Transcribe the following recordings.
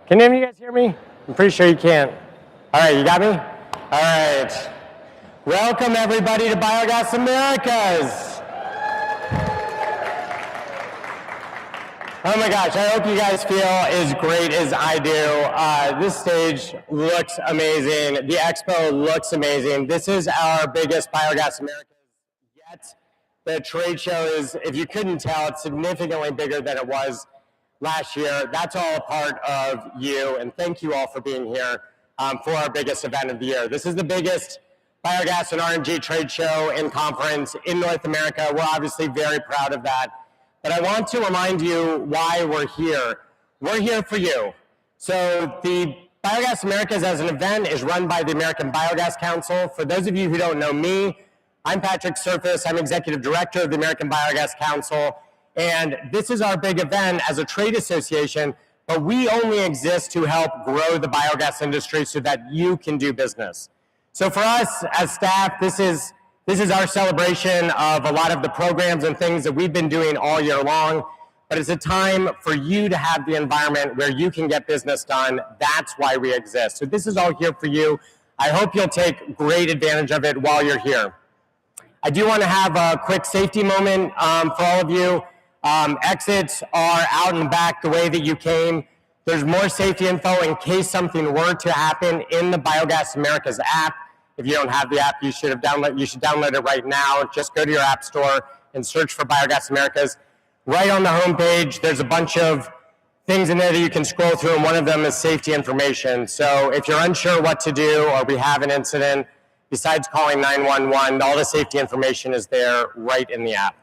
Can any of you guys hear me? I'm pretty sure you can't. All right, you got me? All right. Welcome, everybody, to Biogas Americas. Oh my gosh, I hope you guys feel as great as I do. This stage looks amazing. The expo looks amazing. This is our biggest Biogas Americas yet. The trade show is, if you couldn't tell, it's significantly bigger than it was last year. That's all a part of you, and thank you all for being here for our biggest event of the year. This is the biggest biogas and RNG trade show and conference in North America. We're obviously very proud of that. But I want to remind you why we're here. We're here for you. So the Biogas Americas as an event is run by the American Biogas Council. For those of you who don't know me, I'm Patrick Surface. I'm Executive Director of the American Biogas Council. And this is our big event as a trade association, but we only exist to help grow the biogas industry so that you can do business. So for us as staff, this is our celebration of a lot of the programs and things that we've been doing all year long, but it's a time for you to have the environment where you can get business done. That's why we exist. So this is all here for you. I hope you'll take great advantage of it while you're here. I do want to have a quick safety moment for all of you. Exits are out and back the way that you came. There's more safety info in case something were to happen in the Biogas Americas app. If you don't have the app, you should download it right now. Just go to your app store and search for Biogas Americas. Right on the homepage, there's a bunch of things in there that you can scroll through, and one of them is safety information. So if you're unsure what to do or we have an incident, besides calling 911, all the safety information is there right in the app.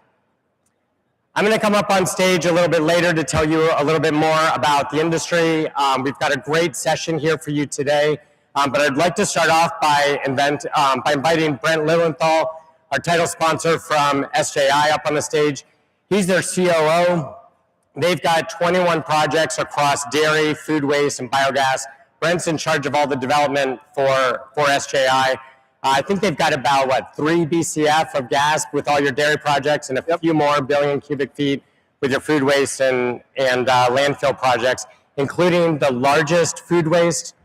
I'm going to come up on stage a little bit later to tell you a little bit more about the industry. We've got a great session here for you today, but I'd like to start off by inviting Brent Lilienthal, our title sponsor from SJI, up on the stage. He's their COO. They've got 21 projects across dairy, food waste, and biogas. Brent's in charge of all the development for SJI. I think they've got about, 3 BCF of gas with all your dairy projects and a few more billion cubic feet with your food waste and landfill projects, including the largest food waste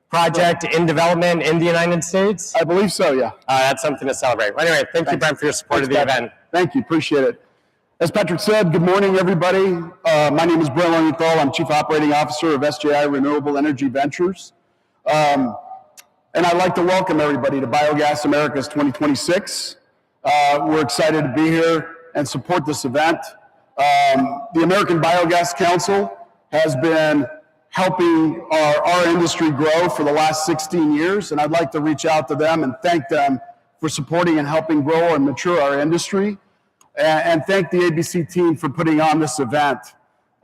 project in development in the United States? I believe so, yeah. That's something to celebrate. Well, anyway, thank you, Brent, for your support of the event. Thank you, appreciate it. As Patrick said, good morning, everybody. My name is Brent Lilienthal. I'm Chief Operating Officer of SJI Renewable Energy Ventures. And I'd like to welcome everybody to Biogas Americas 2026. We're excited to be here and support this event. The American Biogas Council has been helping our industry grow for the last 16 years, and I'd like to reach out to them and thank them for supporting and helping grow and mature our industry, and thank the ABC team for putting on this event.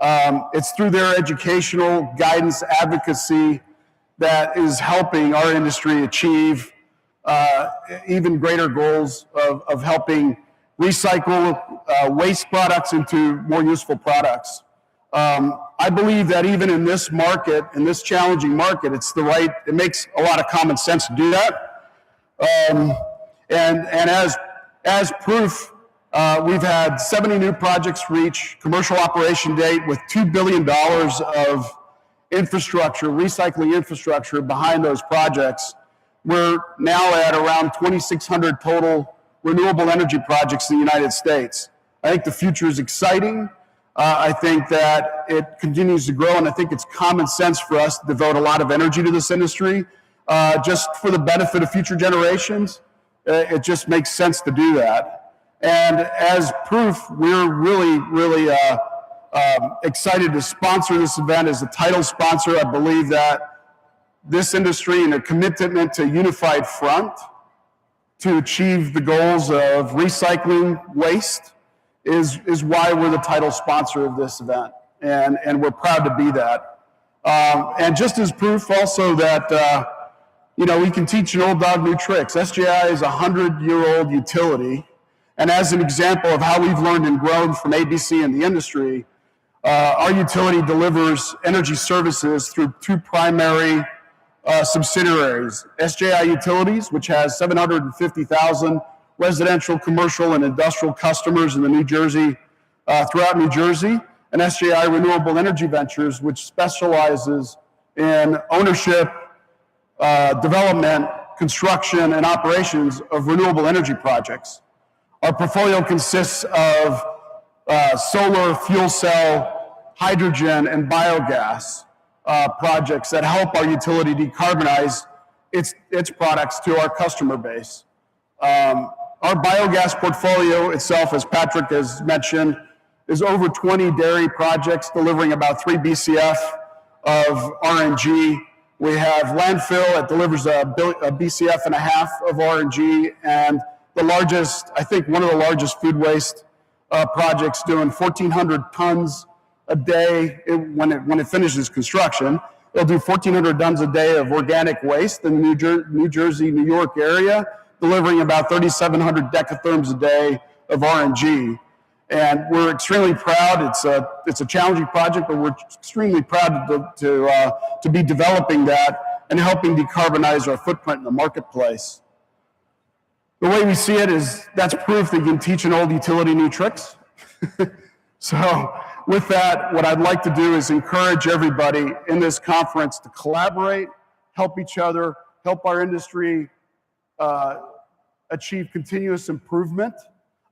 It's through their educational guidance advocacy that is helping our industry achieve even greater goals of helping recycle waste products into more useful products. I believe that even in this market, in this challenging market, it makes a lot of common sense to do that. And as proof, we've had 70 new projects reach commercial operation date with $2 billion of infrastructure, recycling infrastructure behind those projects. We're now at around 2,600 total renewable energy projects in the United States. I think the future is exciting. I think that it continues to grow, and I think it's common sense for us to devote a lot of energy to this industry just for the benefit of future generations. It just makes sense to do that. And as proof, we're really excited to sponsor this event as a title sponsor. I believe that this industry and a commitment to a unified front to achieve the goals of recycling waste is why we're the title sponsor of this event, and we're proud to be that. And just as proof also that we can teach an old dog new tricks. SJI is a 100-year-old utility, and as an example of how we've learned and grown from ABC in the industry, our utility delivers energy services through 2 primary subsidiaries. SJI Utilities, which has 750,000 residential, commercial, and industrial customers in throughout New Jersey, and SJI Renewable Energy Ventures, which specializes in ownership, development, construction, and operations of renewable energy projects. Our portfolio consists of solar, fuel cell, hydrogen, and biogas projects that help our utility decarbonize its products to our customer base. Our biogas portfolio itself, as Patrick has mentioned, is over 20 dairy projects delivering about 3 BCF of RNG. We have landfill that delivers a BCF and a half of RNG, and the largest, I think one of the largest food waste projects doing 1,400 tons a day. When it finishes construction, it'll do 1,400 tons a day of organic waste in the New Jersey, New York area, delivering about 3,700 decatherms a day of RNG. And we're extremely proud. It's a challenging project, but we're extremely proud to be developing that and helping decarbonize our footprint in the marketplace. The way we see it is that's proof that you can teach an old utility new tricks. So with that, what I'd like to do is encourage everybody in this conference to collaborate, help each other, help our industry achieve continuous improvement.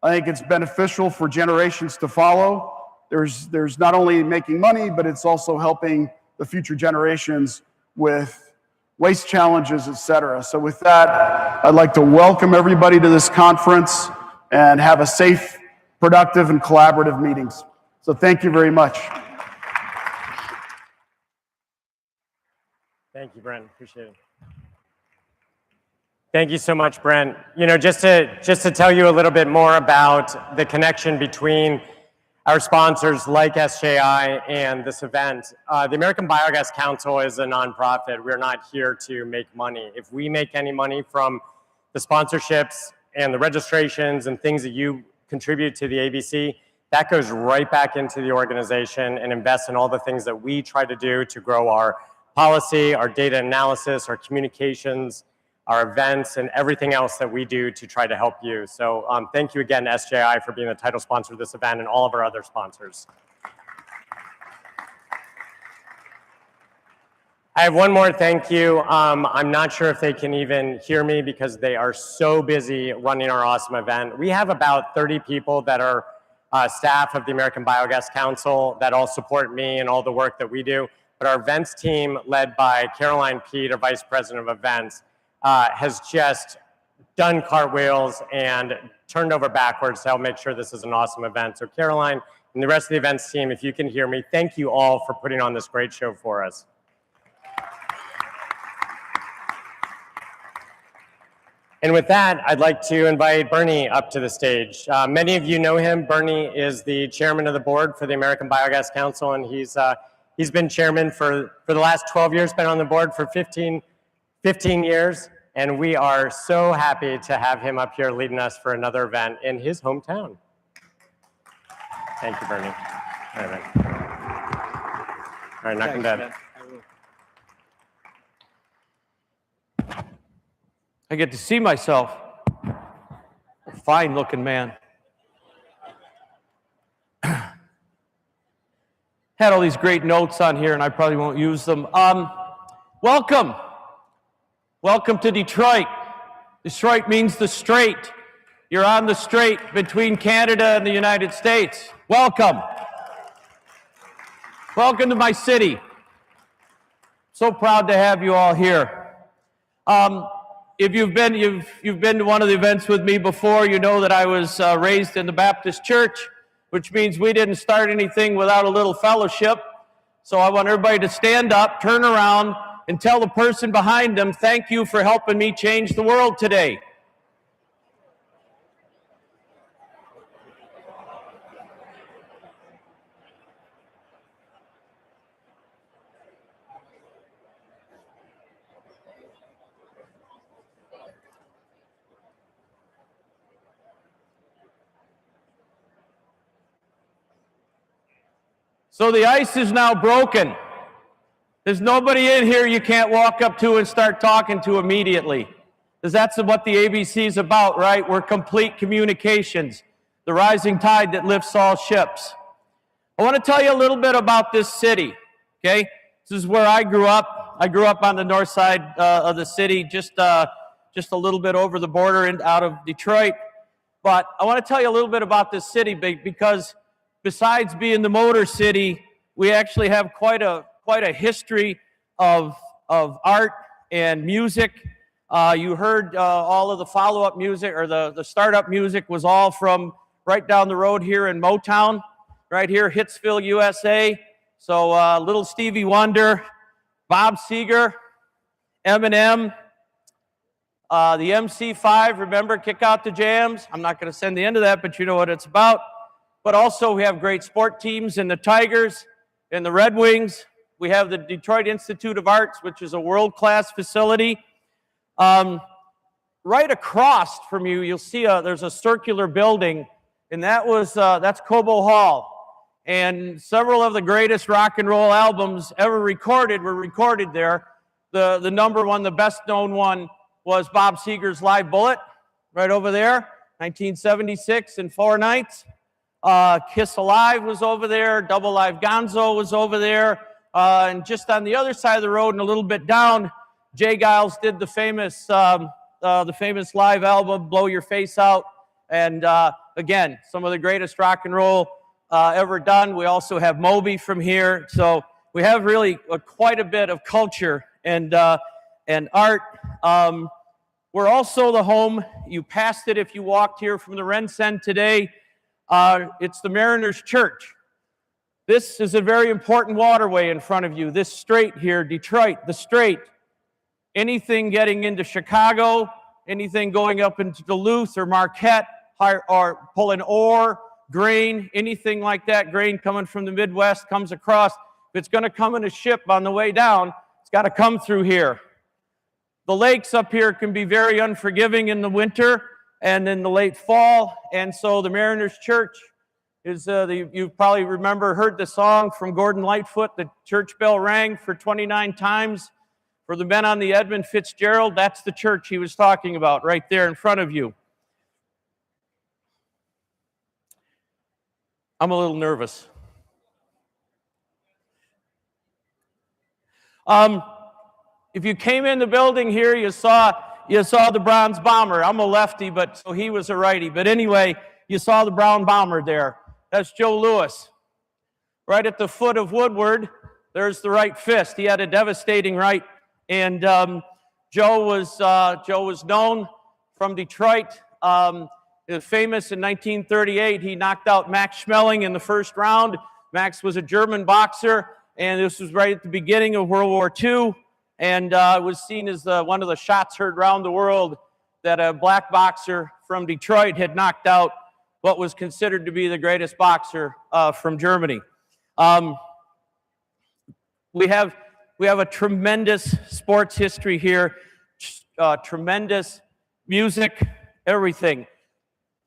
I think it's beneficial for generations to follow. There's not only making money, but it's also helping the future generations with waste challenges, et cetera. So with that, I'd like to welcome everybody to this conference and have a safe, productive, and collaborative meetings. So thank you very much. Thank you, Brent. Appreciate it. Thank you so much, Brent. You know, just to tell you a little bit more about the connection between our sponsors like SJI and this event. The American Biogas Council is a nonprofit. We're not here to make money. If we make any money from the sponsorships and the registrations and things that you contribute to the ABC, that goes right back into the organization and invests in all the things that we try to do to grow our policy, our data analysis, our communications, our events, and everything else that we do to try to help you. So thank you again, SJI, for being the title sponsor of this event and all of our other sponsors. I have one more thank you. I'm not sure if they can even hear me because they are so busy running our awesome event. We have about 30 people that are staff of the American Biogas Council that all support me and all the work that we do. But our events team, led by Caroline Pete, our Vice President of Events, has just done cartwheels and turned over backwards to help make sure this is an awesome event. So Caroline and the rest of the events team, if you can hear me, thank you all for putting on this great show for us. And with that, I'd like to invite Bernie up to the stage. Many of you know him. Bernie is the chairman of the board for the American Biogas Council, and he's been chairman for the last 12 years, been on the board for 15 years, and we are so happy to have him up here leading us for another event in his hometown. Thank you, Bernie. All right, man. All right, knock him dead. I get to see myself. A fine-looking man. Had all these great notes on here, and I probably won't use them. Welcome. Welcome to Detroit. Detroit means the strait. You're on the strait between Canada and the United States. Welcome. Welcome to my city. So proud to have you all here. If you've been to one of the events with me before, you know that I was raised in the Baptist church, which means we didn't start anything without a little fellowship. So I want everybody to stand up, turn around, and tell the person behind them, thank you for helping me change the world today. So the ice is now broken. There's nobody in here you can't walk up to and start talking to immediately. Because that's what the ABC is about, right? We're complete communications, the rising tide that lifts all ships. I want to tell you a little bit about this city, okay? This is where I grew up. I grew up on the north side of the city, just a little bit over the border and out of Detroit. But I want to tell you a little bit about this city because besides being the Motor City, we actually have quite a history of art and music. You heard all of the follow-up music, or the startup music was all from right down the road here in Motown, right here, Hitsville, USA. So little Stevie Wonder, Bob Seger, Eminem, the MC5, remember, Kick Out the Jams. I'm not going to send the end of that, but you know what it's about. But also we have great sport teams in the Tigers and the Red Wings. We have the Detroit Institute of Arts, which is a world-class facility. Right across from you, you'll see there's a circular building, and that's Cobo Hall. And several of the greatest rock and roll albums ever recorded were recorded there. The number one, the best known one, was Bob Seger's Live Bullet, right over there, 1976 in 4 nights. Kiss Alive was over there. Double Live Gonzo was over there. And just on the other side of the road and a little bit down, Jay Giles did the famous live album, Blow Your Face Out. And again, some of the greatest rock and roll ever done. We also have Moby from here. So we have really quite a bit of culture and art. We're also the home. You passed it if you walked here from the Rensen today. It's the Mariners Church. This is a very important waterway in front of you. This strait here, Detroit, the strait. Anything getting into Chicago, anything going up into Duluth or Marquette, or pulling ore, grain, anything like that, grain coming from the Midwest comes across. If it's going to come in a ship on the way down, it's got to come through here. The lakes up here can be very unforgiving in the winter and in the late fall, and so the Mariners Church is, you probably heard the song from Gordon Lightfoot, the church bell rang for 29 times. For the men on the Edmund Fitzgerald, that's the church he was talking about right there in front of you. I'm a little nervous. If you came in the building here, you saw the Bronze Bomber. I'm a lefty, so he was a righty. But anyway, you saw the brown bomber there. That's Joe Louis. Right at the foot of Woodward, there's the right fist. He had a devastating right. And Joe was known from Detroit. He was famous in 1938. He knocked out Max Schmeling in the first round. Max was a German boxer, and this was right at the beginning of World War II. And was seen as one of the shots heard around the world that a black boxer from Detroit had knocked out what was considered to be the greatest boxer from Germany. We have a tremendous sports history here, tremendous music, everything.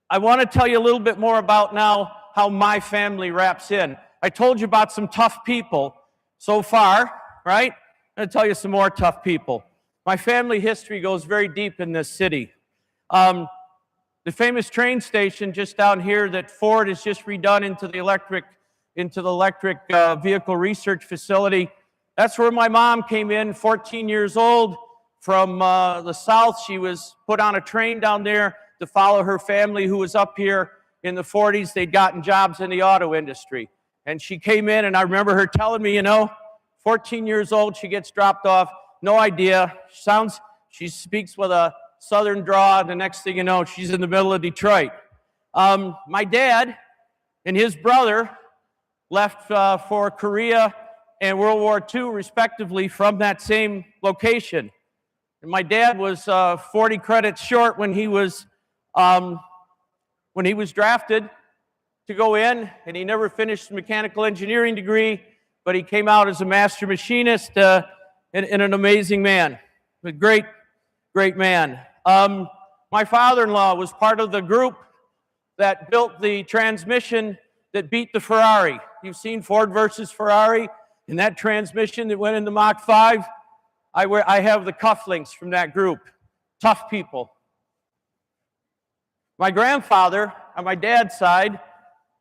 I want to tell you a little bit more about now how my family wraps in. I told you about some tough people so far, right? I'm going to tell you some more tough people. My family history goes very deep in this city. The famous train station just down here that Ford has just redone into the electric vehicle research facility. That's where my mom came in, 14 years old, from the South. She was put on a train down there to follow her family who was up here in the 40s. They'd gotten jobs in the auto industry. And she came in, and I remember her telling me, 14 years old, she gets dropped off, no idea. She speaks with a southern drawl, and the next thing you know, she's in the middle of Detroit. My dad and his brother left for Korea and World War II, respectively, from that same location. And my dad was 40 credits short when he was drafted to go in, and he never finished a mechanical engineering degree, but he came out as a master machinist and an amazing man, a great man. My father-in-law was part of the group that built the transmission that beat the Ferrari. You've seen Ford versus Ferrari, and that transmission that went into Mach 5. I have the cufflinks from that group. Tough people. My grandfather, on my dad's side,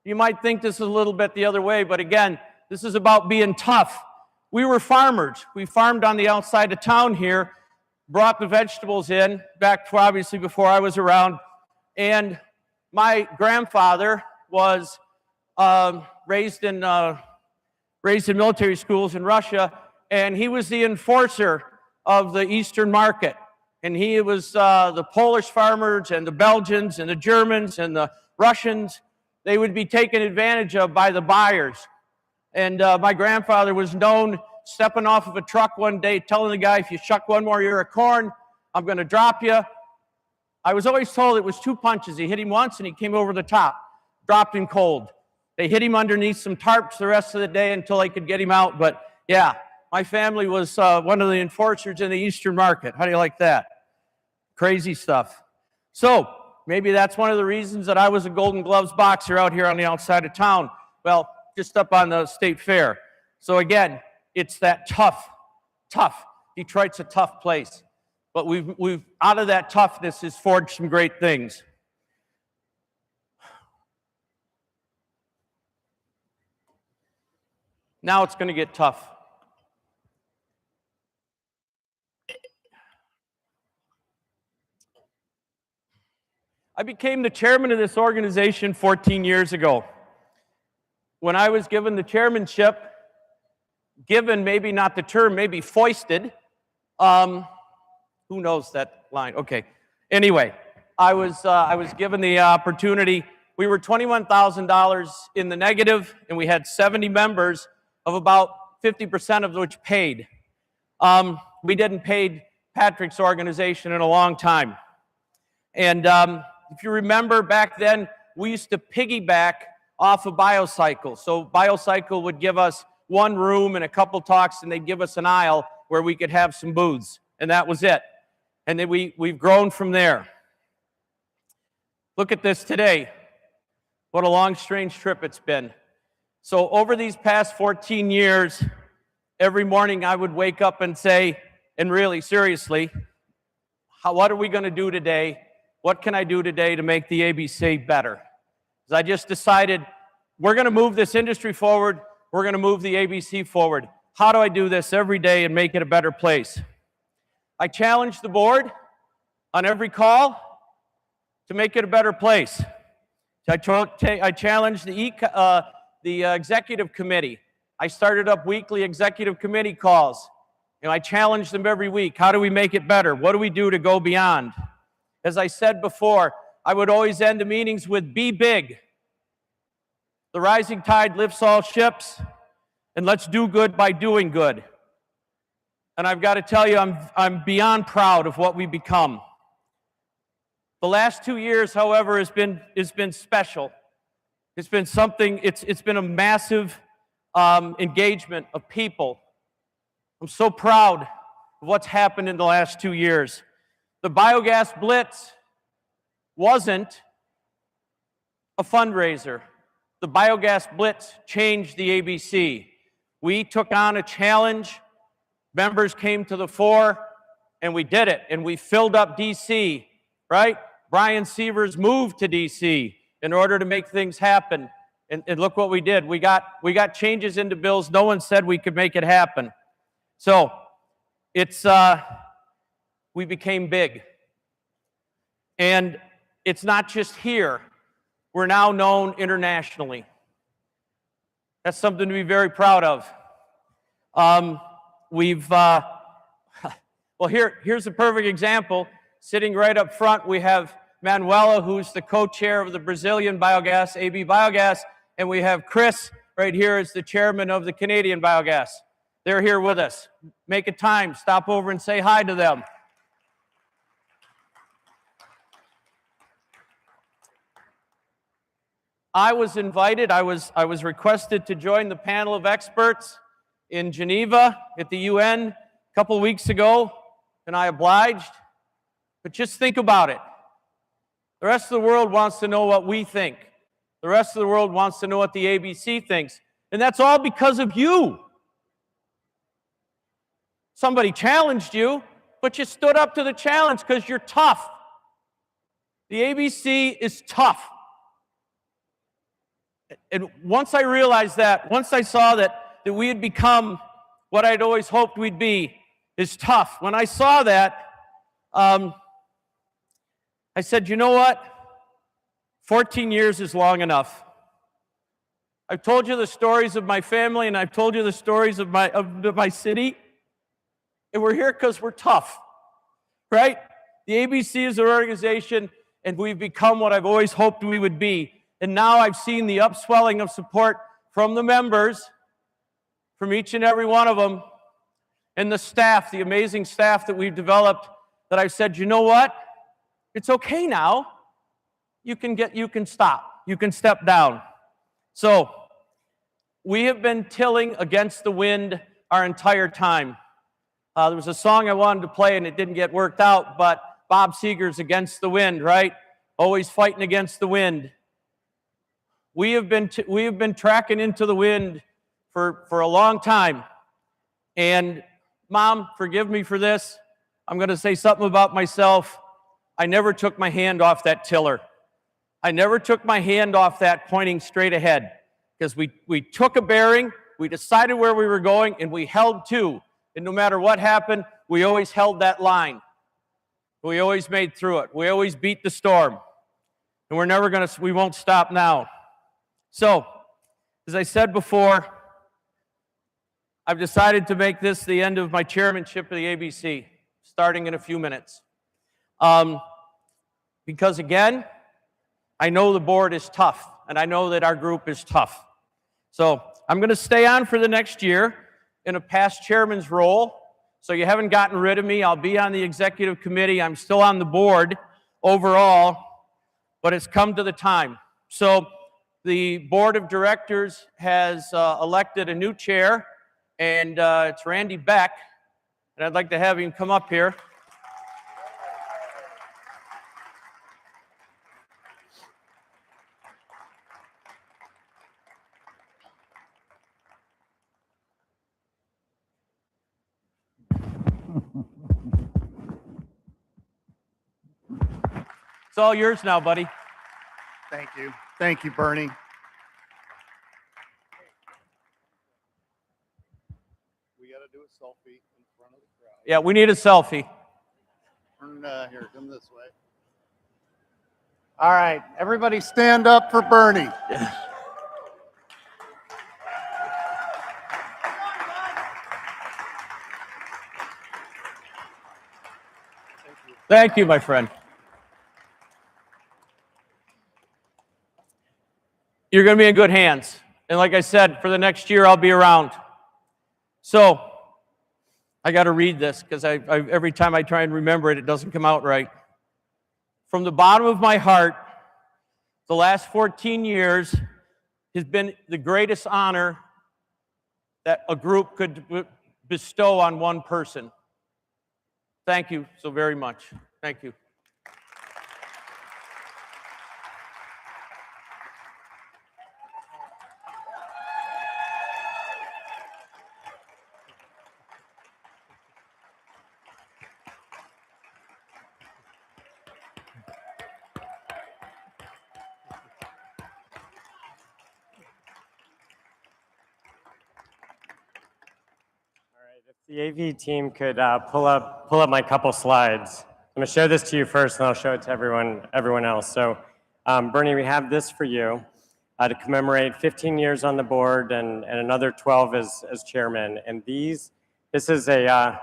You might think this is a little bit the other way, but again, this is about being tough. We were farmers. We farmed on the outside of town here, brought the vegetables in, back obviously before I was around, and my grandfather was raised in military schools in Russia, and he was the enforcer of the Eastern market. And he was the Polish farmers and the Belgians and the Germans and the Russians. They would be taken advantage of by the buyers. And my grandfather was known stepping off of a truck one day, telling the guy, if you shuck one more ear of corn, I'm going to drop you. I was always told it was 2 punches. He hit him once and he came over the top, dropped him cold. They hit him underneath some tarps the rest of the day until they could get him out. But yeah, my family was one of the enforcers in the Eastern market. How do you like that? Crazy stuff. So maybe that's one of the reasons that I was a Golden Gloves boxer out here on the outside of town. Well, just up on the state fair. So again, it's that tough. Detroit's a tough place. But we've out of that toughness has forged some great things. Now it's going to get tough. I became the chairman of this organization 14 years ago. When I was given the chairmanship, given maybe not the term, maybe foisted, who knows that line? Okay. Anyway, I was given the opportunity. We were $21,000 in the negative, and we had 70 members of about 50% of which paid. We didn't pay Patrick's organization in a long time. And if you remember back then, we used to piggyback off of Biocycle. So Biocycle would give us one room and a couple talks, and they'd give us an aisle where we could have some booths, and that was it. And then we've grown from there. Look at this today. What a long, strange trip it's been. So over these past 14 years, every morning I would wake up and say, and really seriously, what are we going to do today? What can I do today to make the ABC better? Because I just decided we're going to move this industry forward. We're going to move the ABC forward. How do I do this every day and make it a better place? I challenge the board on every call to make it a better place. I challenge the executive committee. I started up weekly executive committee calls, and I challenge them every week. How do we make it better? What do we do to go beyond? As I said before, I would always end the meetings with be big. The rising tide lifts all ships, and let's do good by doing good. And I've got to tell you, I'm beyond proud of what we've become. The last 2 years, however, has been special. It's been something, it's been a massive engagement of people. I'm so proud of what's happened in the last 2 years. The Biogas Blitz wasn't a fundraiser. The Biogas Blitz changed the ABC. We took on a challenge. Members came to the fore, and we did it. And we filled up D.C., right? Brian Sievers moved to D.C. in order to make things happen. And look what we did. We got changes into bills. No one said we could make it happen. So it's we became big. And it's not just here. We're now known internationally. That's something to be very proud of. Well, here's a perfect example. Sitting right up front, we have Manuela, who's the co-chair of the Brazilian Biogas, AB Biogas, and we have Chris right here as the chairman of the Canadian Biogas. They're here with us. Make a time, stop over and say hi to them. I was invited, I was requested to join the panel of experts in Geneva at the UN a couple weeks ago, and I obliged. But just think about it. The rest of the world wants to know what we think. The rest of the world wants to know what the ABC thinks. And that's all because of you. Somebody challenged you, but you stood up to the challenge because you're tough. The ABC is tough. And once I realized that, once I saw that we had become what I'd always hoped we'd be, is tough. When I saw that, I said, you know what? 14 years is long enough. I've told you the stories of my family, and I've told you the stories of my city, and we're here because we're tough, right? The ABC is an organization, and we've become what I've always hoped we would be. And now I've seen the upswelling of support from the members, from each and every one of them, and the staff, the amazing staff that we've developed, that I've said, you know what? It's okay now. You can stop. You can step down. So we have been tilling against the wind our entire time. There was a song I wanted to play and it didn't get worked out, but Bob Seger's Against the Wind, right? Always fighting against the wind. We have been tracking into the wind for a long time. And Mom, forgive me for this. I'm going to say something about myself. I never took my hand off that tiller. I never took my hand off that pointing straight ahead, because we took a bearing, we decided where we were going, and we held to. And no matter what happened, we always held that line. We always made through it. We always beat the storm. And we won't stop now. So, as I said before, I've decided to make this the end of my chairmanship of the ABC, starting in a few minutes. Because again, I know the board is tough, and I know that our group is tough. So I'm going to stay on for the next year in a past chairman's role. So you haven't gotten rid of me. I'll be on the executive committee. I'm still on the board overall, but it's come to the time. So the board of directors has elected a new chair, and it's Randy Beck, and I'd like to have him come up here. It's all yours now, buddy. Thank you. Thank you, Bernie. We got to do a selfie in front of the crowd. Yeah, we need a selfie. Here, come this way. All right, everybody stand up for Bernie. Thank you, my friend. You're going to be in good hands. And like I said, for the next year, I'll be around. So I got to read this, because every time I try and remember it, it doesn't come out right. From the bottom of my heart, the last 14 years has been the greatest honor that a group could bestow on one person. Thank you so very much. Thank you. The AV team could pull up my couple slides. I'm going to show this to you first, and I'll show it to everyone else. So, Bernie, we have this for you to commemorate 15 years on the board and another 12 as chairman. And this is a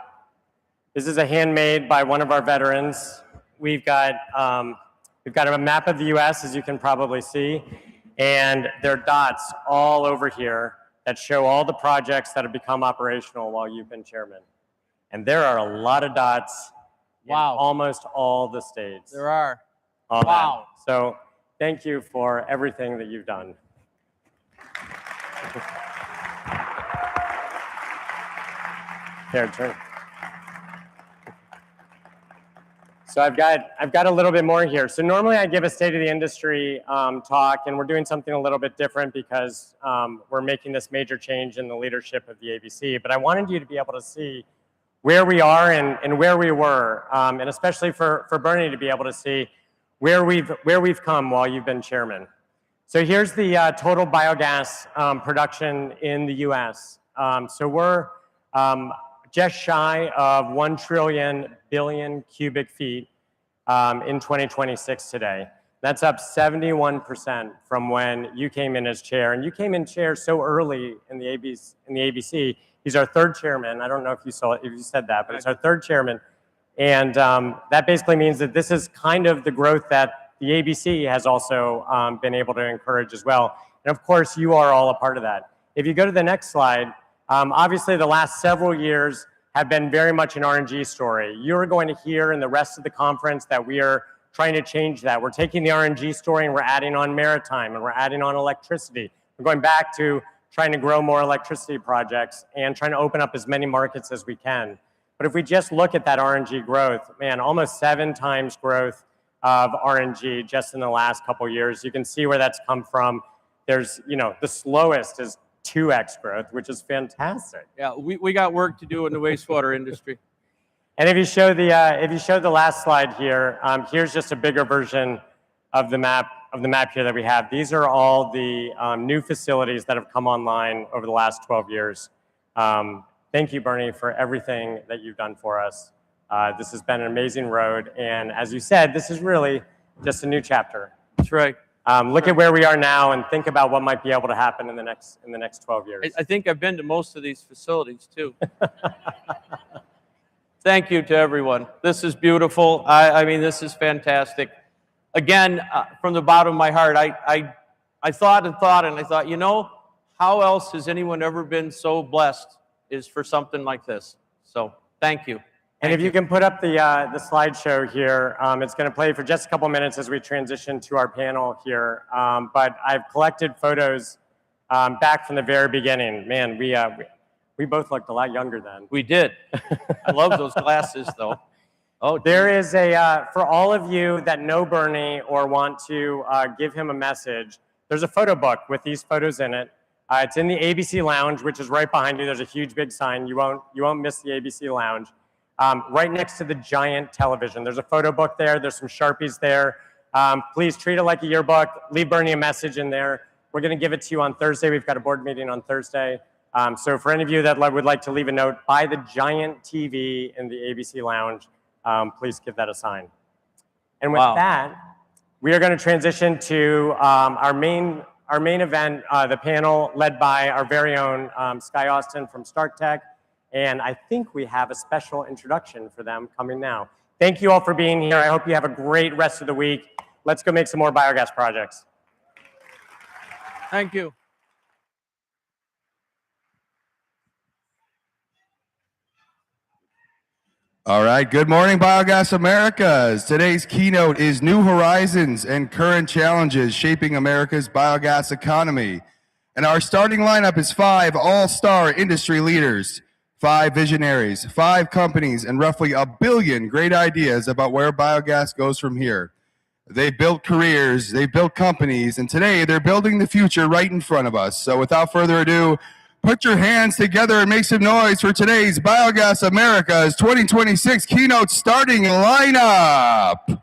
handmade by one of our veterans. We've got a map of the U.S., as you can probably see, and there are dots all over here that show all the projects that have become operational while you've been chairman. And there are a lot of dots in almost all the states. There are. Wow. So thank you for everything that you've done. Here, turn. So I've got a little bit more here. So normally I give a state of the industry talk, and we're doing something a little bit different because we're making this major change in the leadership of the ABC. But I wanted you to be able to see where we are and where we were, and especially for Bernie to be able to see where we've come while you've been chairman. So here's the total biogas production in the US. So we're just shy of 1 trillion billion cubic feet in 2026 today. That's up 71% from when you came in as chair. And you came in chair so early in the ABC. He's our third chairman. I don't know if you saw it, if you said that, but it's our third chairman. And that basically means that this is kind of the growth that the ABC has also been able to encourage as well. And of course, you are all a part of that. If you go to the next slide, obviously the last several years have been very much an RNG story. You're going to hear in the rest of the conference that we are trying to change that. We're taking the RNG story and we're adding on maritime and we're adding on electricity. We're going back to trying to grow more electricity projects and trying to open up as many markets as we can. But if we just look at that RNG growth, man, almost 7 times growth of RNG just in the last couple of years. You can see where that's come from. There's, the slowest is 2x growth, which is fantastic. Yeah, we got work to do in the wastewater industry. And if you show the last slide here, here's just a bigger version of the map here that we have. These are all the new facilities that have come online over the last 12 years. Thank you, Bernie, for everything that you've done for us. This has been an amazing road, and as you said, this is really just a new chapter. That's right. Look at where we are now, and think about what might be able to happen in the next 12 years. I think I've been to most of these facilities too. Thank you to everyone. This is beautiful. I mean, this is fantastic. Again, from the bottom of my heart, I thought, and I thought, how else has anyone ever been so blessed is for something like this. So thank you. And if you can put up the slideshow here, it's going to play for just a couple minutes as we transition to our panel here. But I've collected photos back from the very beginning. Man, we both looked a lot younger then. We did. I love those glasses, though. Oh, there is for all of you that know Bernie or want to give him a message, there's a photo book with these photos in it. It's in the ABC Lounge, which is right behind you. There's a huge big sign. You won't miss the ABC Lounge. Right next to the giant television. There's a photo book there. There's some Sharpies there. Please treat it like a yearbook. Leave Bernie a message in there. We're going to give it to you on Thursday. We've got a board meeting on Thursday. So for any of you that would like to leave a note, by the giant TV in the ABC Lounge, please give that a sign. And with that, we are going to transition to our main event, the panel led by our very own Sky Austin from Stark Tech. And I think we have a special introduction for them coming now. Thank you all for being here. I hope you have a great rest of the week. Let's go make some more biogas projects. Thank you. All right, good morning, Biogas Americas. Today's keynote is New Horizons and Current Challenges Shaping America's Biogas Economy. And our starting lineup is 5 all-star industry leaders, 5 visionaries, 5 companies, and roughly 1 billion great ideas about where biogas goes from here. They built careers, they built companies, and today they're building the future right in front of us. So without further ado, put your hands together and make some noise for today's Biogas America's 2026 Keynote starting lineup.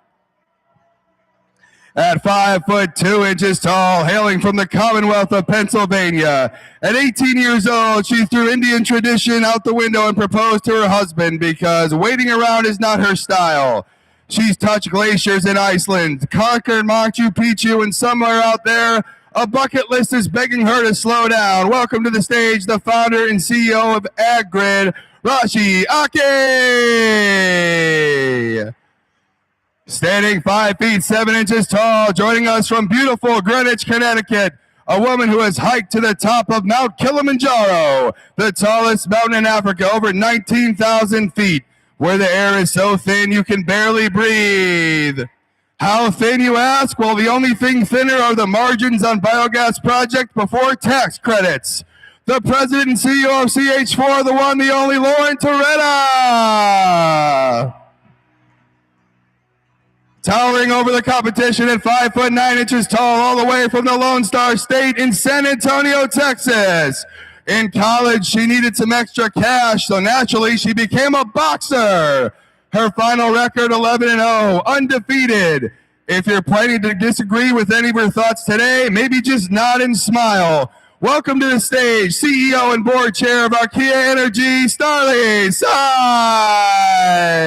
At 5 foot 2 inches tall, hailing from the Commonwealth of Pennsylvania. At 18 years old, she threw Indian tradition out the window and proposed to her husband because waiting around is not her style. She's touched glaciers in Iceland, conquered Machu Picchu, and somewhere out there, a bucket list is begging her to slow down. Welcome to the stage, the founder and CEO of AgGrid, Rashi Ake. Standing 5 feet 7 inches tall, joining us from beautiful Greenwich, Connecticut, a woman who has hiked to the top of Mount Kilimanjaro, the tallest mountain in Africa, over 19,000 feet, where the air is so thin you can barely breathe. How thin, you ask? Well, the only thing thinner are the margins on biogas project before tax credits. The president and CEO of CH4, the one, the only, Lauren Toretta. Towering over the competition at 5 foot 9 inches tall, all the way from the Lone Star State in San Antonio, Texas. In college, she needed some extra cash, so naturally she became a boxer. Her final record, 11-0, undefeated. If you're planning to disagree with any of her thoughts today, maybe just nod and smile. Welcome to the stage, CEO and board chair of Archaea Energy, Starlee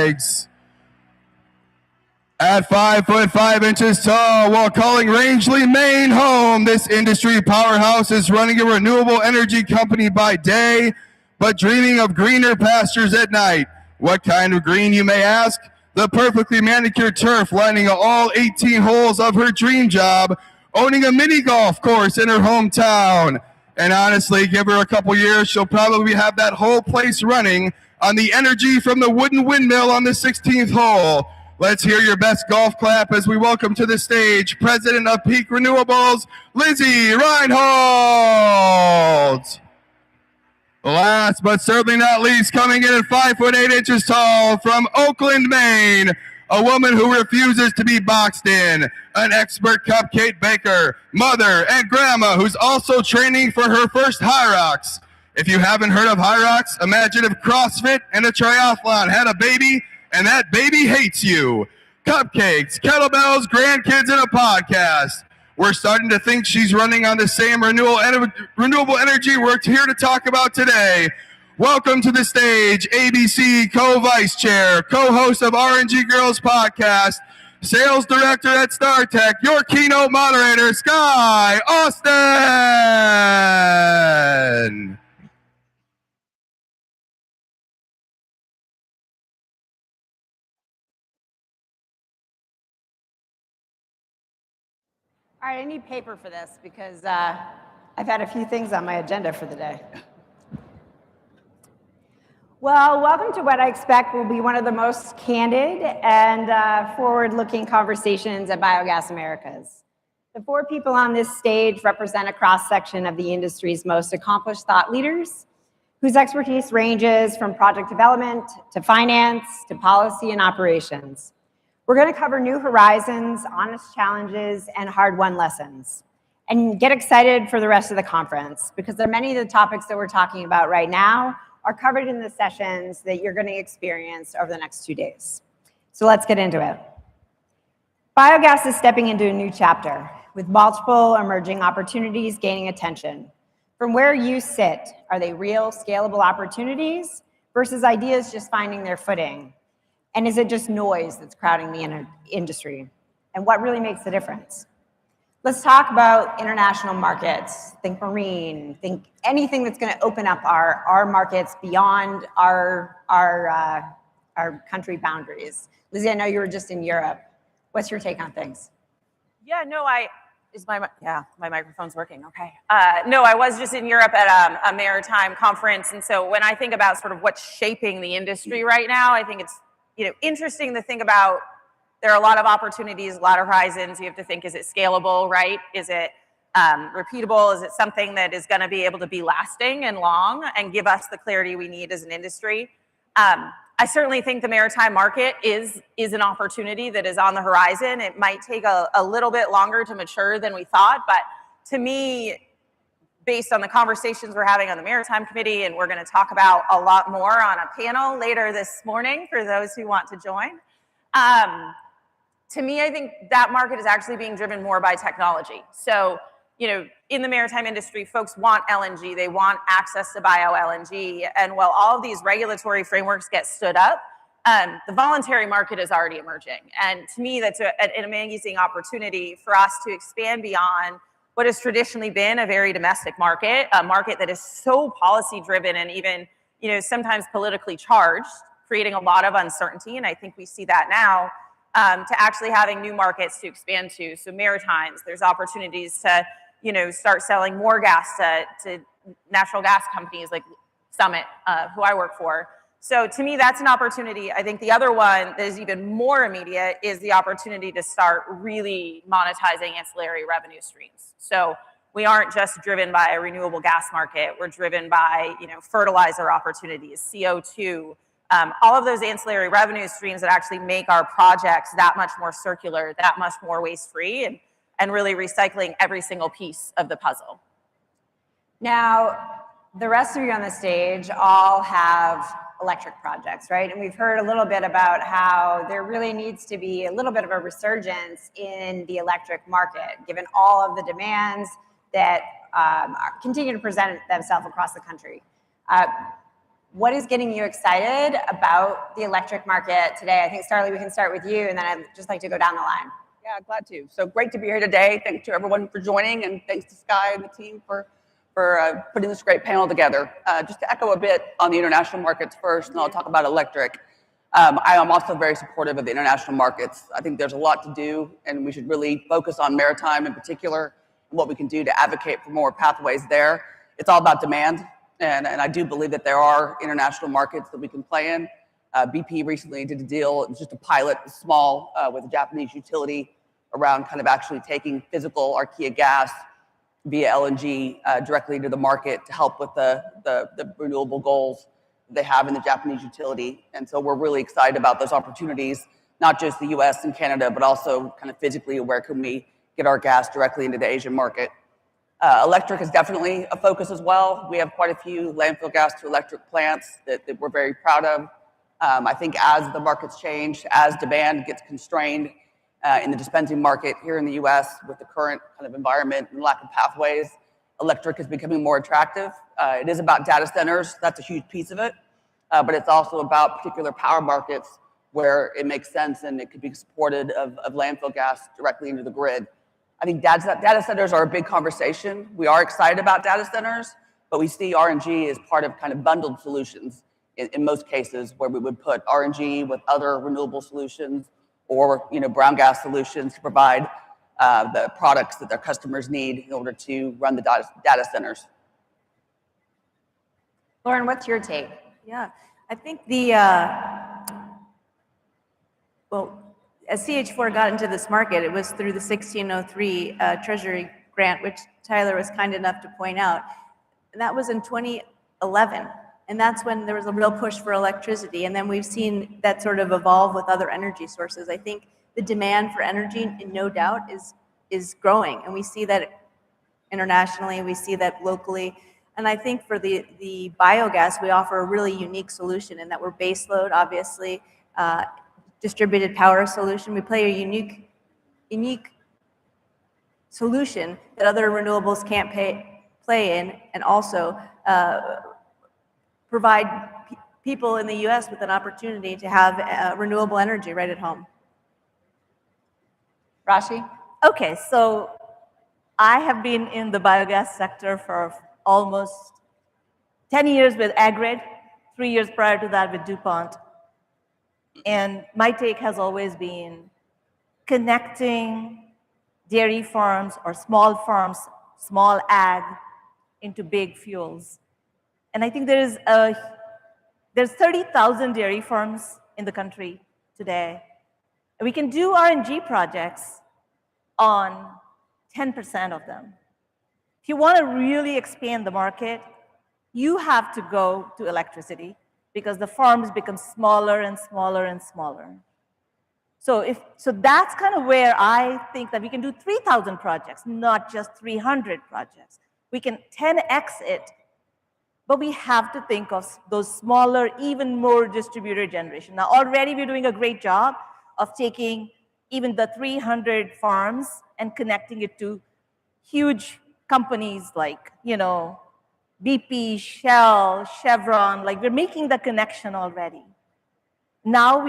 Sykes. At 5'5" tall, while calling Rangeley, Maine home, this industry powerhouse is running a renewable energy company by day, but dreaming of greener pastures at night. What kind of green, you may ask? The perfectly manicured turf lining all 18 holes of her dream job, owning a mini golf course in her hometown. And honestly, give her a couple years, she'll probably have that whole place running on the energy from the wooden windmill on the 16th hole. Let's hear your best golf clap as we welcome to the stage President of Peak Renewables, Lizzie Reinhold. Last but certainly not least, coming in at 5'8" tall from Oakland, Maine, a woman who refuses to be boxed in, an expert cupcake baker, mother, and grandma who's also training for her first High Rocks. If you haven't heard of High Rocks, imagine if CrossFit and a triathlon had a baby and that baby hates you. Cupcakes, kettlebells, grandkids, and a podcast. We're starting to think she's running on the same renewable energy we're here to talk about today. Welcome to the stage, ABC co-vice chair, co-host of RNG Girls podcast, sales director at StarTech, your keynote moderator, Sky Austin. All right, I need paper for this because I've had a few things on my agenda for the day. Well, welcome to what I expect will be one of the most candid and forward-looking conversations at Biogas Americas. The four people on this stage represent a cross-section of the industry's most accomplished thought leaders, whose expertise ranges from project development to finance to policy and operations. We're going to cover new horizons, honest challenges, and hard-won lessons. And get excited for the rest of the conference, because there are many of the topics that we're talking about right now are covered in the sessions that you're going to experience over the next 2 days. So let's get into it. Biogas is stepping into a new chapter with multiple emerging opportunities gaining attention. From where you sit, are they real, scalable opportunities versus ideas just finding their footing? And is it just noise that's crowding the industry? And what really makes the difference? Let's talk about international markets. Think marine, think anything that's going to open up our markets beyond our country boundaries. Lizzie, I know you were just in Europe. What's your take on things? Yeah, no, my microphone's working, okay. No, I was just in Europe at a maritime conference, and so when I think about sort of what's shaping the industry right now, I think it's interesting to think about. There are a lot of opportunities, a lot of horizons. You have to think, is it scalable, right? Is it repeatable? Is it something that is going to be able to be lasting and long and give us the clarity we need as an industry? I certainly think the maritime market is an opportunity that is on the horizon. It might take a little bit longer to mature than we thought, but to me, based on the conversations we're having on the Maritime Committee, and we're going to talk about a lot more on a panel later this morning for those who want to join. To me, I think that market is actually being driven more by technology. So, in the maritime industry, folks want LNG, they want access to bio LNG, and while all of these regulatory frameworks get stood up, the voluntary market is already emerging. And to me, that's an amazing opportunity for us to expand beyond what has traditionally been a very domestic market, a market that is so policy driven and even, sometimes politically charged, creating a lot of uncertainty. And I think we see that now to actually having new markets to expand to. So maritimes, there's opportunities to, start selling more gas to natural gas companies like Summit, who I work for. So to me, that's an opportunity. I think the other one that is even more immediate is the opportunity to start really monetizing ancillary revenue streams. So we aren't just driven by a renewable gas market. We're driven by, fertilizer opportunities, CO2, all of those ancillary revenue streams that actually make our projects that much more circular, that much more waste-free, and really recycling every single piece of the puzzle. Now, the rest of you on the stage all have electric projects, right? And we've heard a little bit about how there really needs to be a little bit of a resurgence in the electric market, given all of the demands that continue to present themselves across the country. What is getting you excited about the electric market today? I think, Starlee, we can start with you, and then I'd just like to go down the line. Yeah, glad to. So great to be here today. Thanks to everyone for joining, and thanks to Sky and the team for putting this great panel together. Just to echo a bit on the international markets first, and I'll talk about electric. I am also very supportive of the international markets. I think there's a lot to do, and we should really focus on maritime in particular, and what we can do to advocate for more pathways there. It's all about demand, and I do believe that there are international markets that we can play in. BP recently did a deal, it was just a pilot, small, with a Japanese utility around kind of actually taking physical Archaea gas via LNG directly into the market to help with the renewable goals they have in the Japanese utility. And so we're really excited about those opportunities, not just the US and Canada, but also kind of physically where can we get our gas directly into the Asian market. Electric is definitely a focus as well. We have quite a few landfill gas to electric plants that we're very proud of. I think as the markets change, as demand gets constrained in the dispensing market here in the US with the current kind of environment and lack of pathways, electric is becoming more attractive. It is about data centers, that's a huge piece of it, but it's also about particular power markets where it makes sense and it could be supported of landfill gas directly into the grid. I think data centers are a big conversation. We are excited about data centers, but we see RNG as part of kind of bundled solutions in most cases where we would put RNG with other renewable solutions or brown gas solutions to provide the products that their customers need in order to run the data centers. Lauren, what's your take? Yeah, I think as CH4 got into this market, it was through the 1603 Treasury grant, which Tyler was kind enough to point out. And that was in 2011. And that's when there was a real push for electricity. And then we've seen that sort of evolve with other energy sources. I think the demand for energy, no doubt, is growing. And we see that internationally, we see that locally. And I think for the biogas, we offer a really unique solution in that we're baseload, obviously, distributed power solution. We play a unique solution that other renewables can't play in, and also provide people in the US with an opportunity to have renewable energy right at home. Rashi? Okay, so I have been in the biogas sector for almost 10 years with Agrid, 3 years prior to that with DuPont. And my take has always been connecting dairy farms or small farms, small ag, into big fuels. And I think there's 30,000 dairy farms in the country today. And we can do RNG projects on 10% of them. If you want to really expand the market, you have to go to electricity because the farms become smaller and smaller and smaller. So that's kind of where I think that we can do 3,000 projects, not just 300 projects. We can 10x it, but we have to think of those smaller, even more distributed generation. Now, already we're doing a great job of taking even the 300 farms and connecting it to huge companies like, BP, Shell, Chevron, like we're making the connection already. Now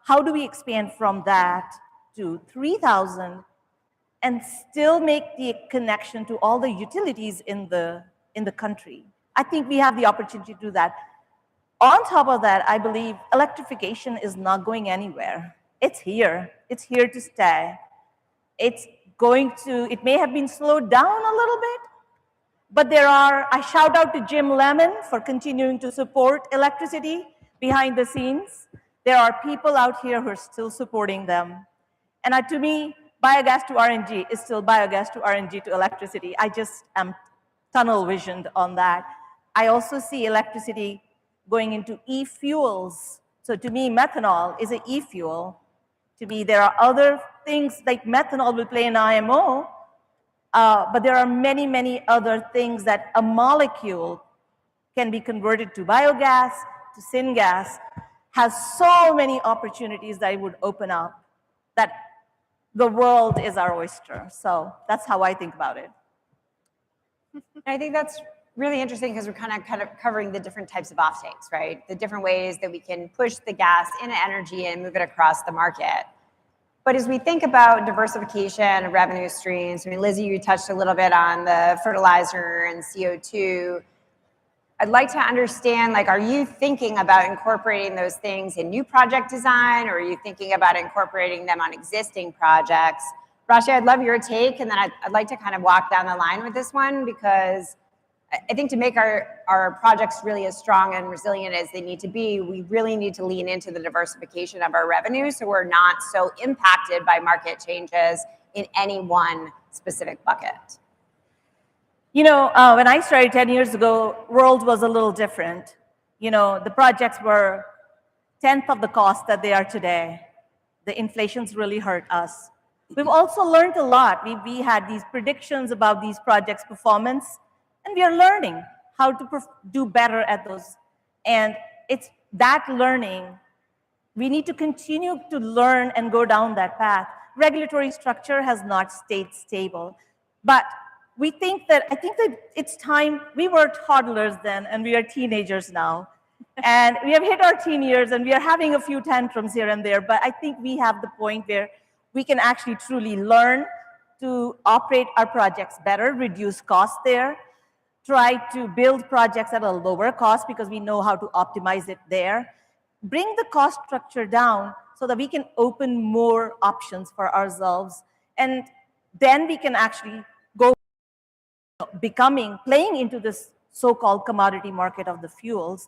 how do we expand from that to 3,000 and still make the connection to all the utilities in the country? I think we have the opportunity to do that. On top of that, I believe electrification is not going anywhere. It's here. It's here to stay. It may have been slowed down a little bit, but I shout out to Jim Lemon for continuing to support electricity behind the scenes. There are people out here who are still supporting them. And to me, biogas to RNG is still biogas to RNG to electricity. I just am tunnel visioned on that. I also see electricity going into e-fuels. So to me, methanol is an e-fuel. To me, there are other things like methanol will play in IMO, but there are many, many other things that a molecule can be converted to biogas, to syngas has so many opportunities that it would open up, that the world is our oyster. So that's how I think about it. I think that's really interesting because we're kind of covering the different types of offtakes, right? The different ways that we can push the gas into energy and move it across the market. But as we think about diversification of revenue streams, I mean, Lizzie, you touched a little bit on the fertilizer and CO2. I'd like to understand, like, are you thinking about incorporating those things in new project design, or are you thinking about incorporating them on existing projects? Rashi, I'd love your take, and then I'd like to kind of walk down the line with this one, because I think to make our projects really as strong and resilient as they need to be, we really need to lean into the diversification of our revenue so we're not so impacted by market changes in any one specific bucket. You know, when I started 10 years ago, world was a little different. You know, the projects were 1/10 of the cost that they are today. The inflation's really hurt us. We've also learned a lot. We had these predictions about these projects' performance, and we are learning how to do better at those. And it's that learning, we need to continue to learn and go down that path. Regulatory structure has not stayed stable, but I think that it's time. We were toddlers then, and we are teenagers now. And we have hit our teen years, and we are having a few tantrums here and there, but I think we have the point where we can actually truly learn to operate our projects better, reduce costs there, try to build projects at a lower cost because we know how to optimize it there, bring the cost structure down so that we can open more options for ourselves, and then we can actually go playing into this so-called commodity market of the fuels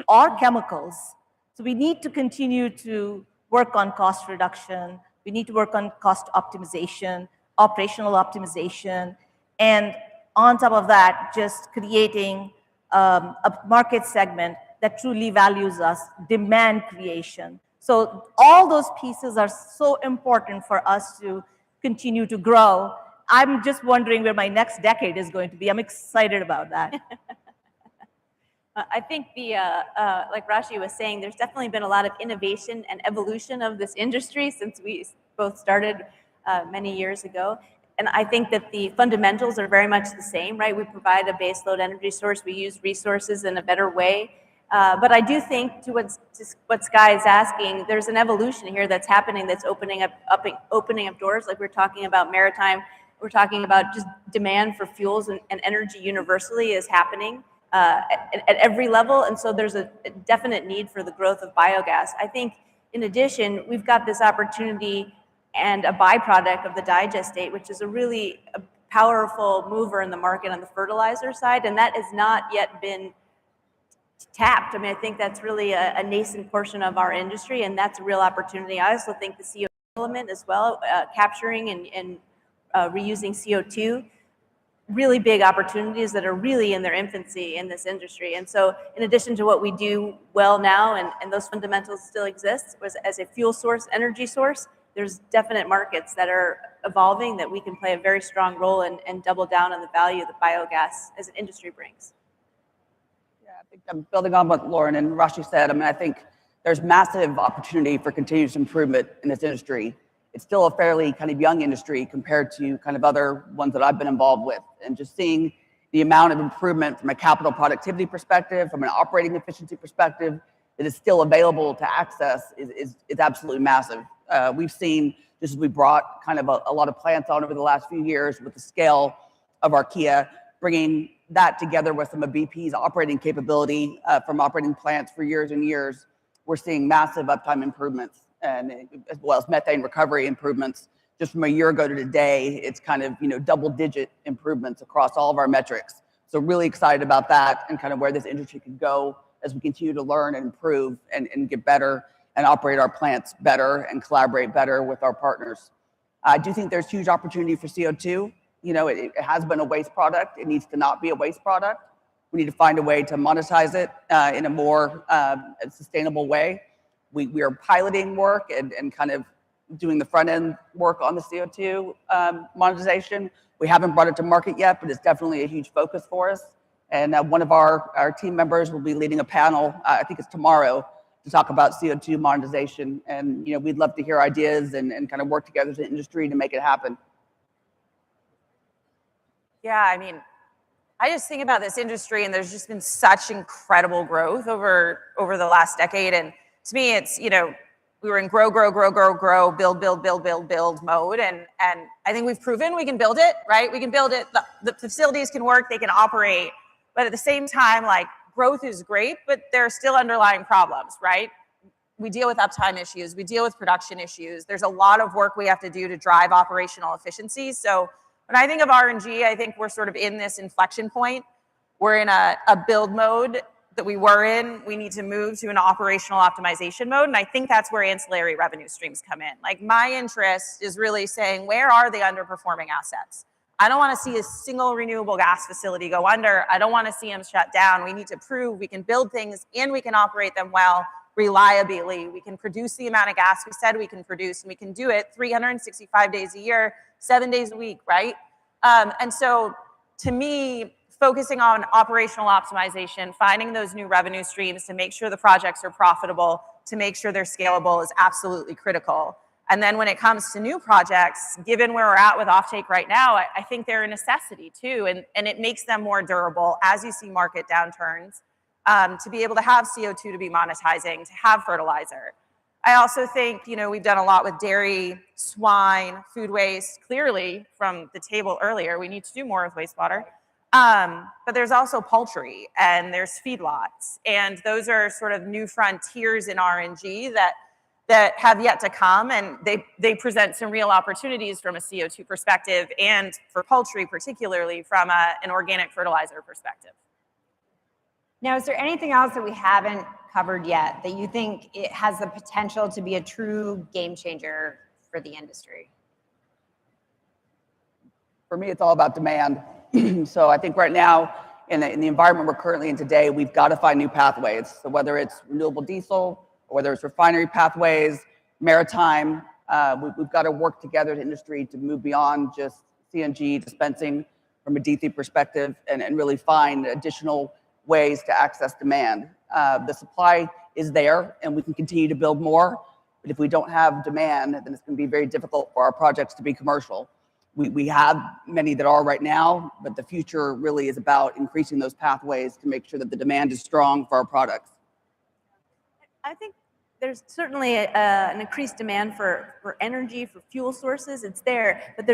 or chemicals. So we need to continue to work on cost reduction. We need to work on cost optimization, operational optimization, and on top of that, just creating a market segment that truly values us, demand creation. So all those pieces are so important for us to continue to grow. I'm just wondering where my next decade is going to be. I'm excited about that. I think like Rashi was saying, there's definitely been a lot of innovation and evolution of this industry since we both started many years ago. And I think that the fundamentals are very much the same, right? We provide a baseload energy source. We use resources in a better way. But I do think to what Sky is asking, there's an evolution here that's happening that's opening up doors. Like we're talking about maritime, we're talking about just demand for fuels and energy universally is happening at every level. And so there's a definite need for the growth of biogas. I think in addition, we've got this opportunity and a byproduct of the digestate, which is a really powerful mover in the market on the fertilizer side, and that has not yet been tapped. I mean, I think that's really a nascent portion of our industry, and that's a real opportunity. I also think the CO2 element as well, capturing and reusing CO2, really big opportunities that are really in their infancy in this industry. And so in addition to what we do well now, and those fundamentals still exist as a fuel source, energy source, there's definite markets that are evolving that we can play a very strong role and double down on the value that biogas as an industry brings. Yeah, I think I'm building on what Lauren and Rashi said. I mean, I think there's massive opportunity for continuous improvement in this industry. It's still a fairly kind of young industry compared to kind of other ones that I've been involved with. And just seeing the amount of improvement from a capital productivity perspective, from an operating efficiency perspective, that is still available to access is absolutely massive. We've seen, just as we brought kind of a lot of plants on over the last few years with the scale of Archaea, bringing that together with some of BP's operating capability from operating plants for years and years, we're seeing massive uptime improvements, and as well as methane recovery improvements. Just from a year ago to today, it's kind of, double-digit improvements across all of our metrics. So really excited about that and kind of where this industry could go as we continue to learn and improve and get better and operate our plants better and collaborate better with our partners. I do think there's huge opportunity for CO2. It has been a waste product. It needs to not be a waste product. We need to find a way to monetize it in a more sustainable way. We are piloting work and kind of doing the front end work on the CO2 monetization. We haven't brought it to market yet, but it's definitely a huge focus for us. And one of our team members will be leading a panel, I think it's tomorrow, to talk about CO2 monetization. And we'd love to hear ideas and kind of work together as an industry to make it happen. Yeah, I mean, I just think about this industry, and there's just been such incredible growth over the last decade. And to me, it's, we were in grow, build mode. And I think we've proven we can build it, right? We can build it. The facilities can work, they can operate. But at the same time, like, growth is great, but there are still underlying problems, right? We deal with uptime issues, we deal with production issues. There's a lot of work we have to do to drive operational efficiency. So when I think of RNG, I think we're sort of in this inflection point. We're in a build mode that we were in. We need to move to an operational optimization mode. And I think that's where ancillary revenue streams come in. Like, my interest is really saying, where are the underperforming assets? I don't want to see a single renewable gas facility go under. I don't want to see them shut down. We need to prove we can build things and we can operate them well, reliably. We can produce the amount of gas we said we can produce, and we can do it 365 days a year, 7 days a week, right? And so to me, focusing on operational optimization, finding those new revenue streams to make sure the projects are profitable, to make sure they're scalable, is absolutely critical. And then when it comes to new projects, given where we're at with offtake right now, I think they're a necessity too, and it makes them more durable as you see market downturns, to be able to have CO2 to be monetizing, to have fertilizer. I also think, we've done a lot with dairy, swine, food waste. Clearly, from the table earlier, we need to do more with wastewater. But there's also poultry, and there's feedlots, and those are sort of new frontiers in RNG that have yet to come, and they present some real opportunities from a CO2 perspective, and for poultry particularly from an organic fertilizer perspective. Now, is there anything else that we haven't covered yet that you think it has the potential to be a true game changer for the industry? For me, it's all about demand. So I think right now, in the environment we're currently in today, we've got to find new pathways. So whether it's renewable diesel, or whether it's refinery pathways, maritime, we've got to work together as an industry to move beyond just CNG dispensing from a DC perspective, and really find additional ways to access demand. The supply is there, and we can continue to build more. But if we don't have demand, then it's going to be very difficult for our projects to be commercial. We have many that are right now, but the future really is about increasing those pathways to make sure that the demand is strong for our products. I think there's certainly an increased demand for energy, for fuel sources. It's there, but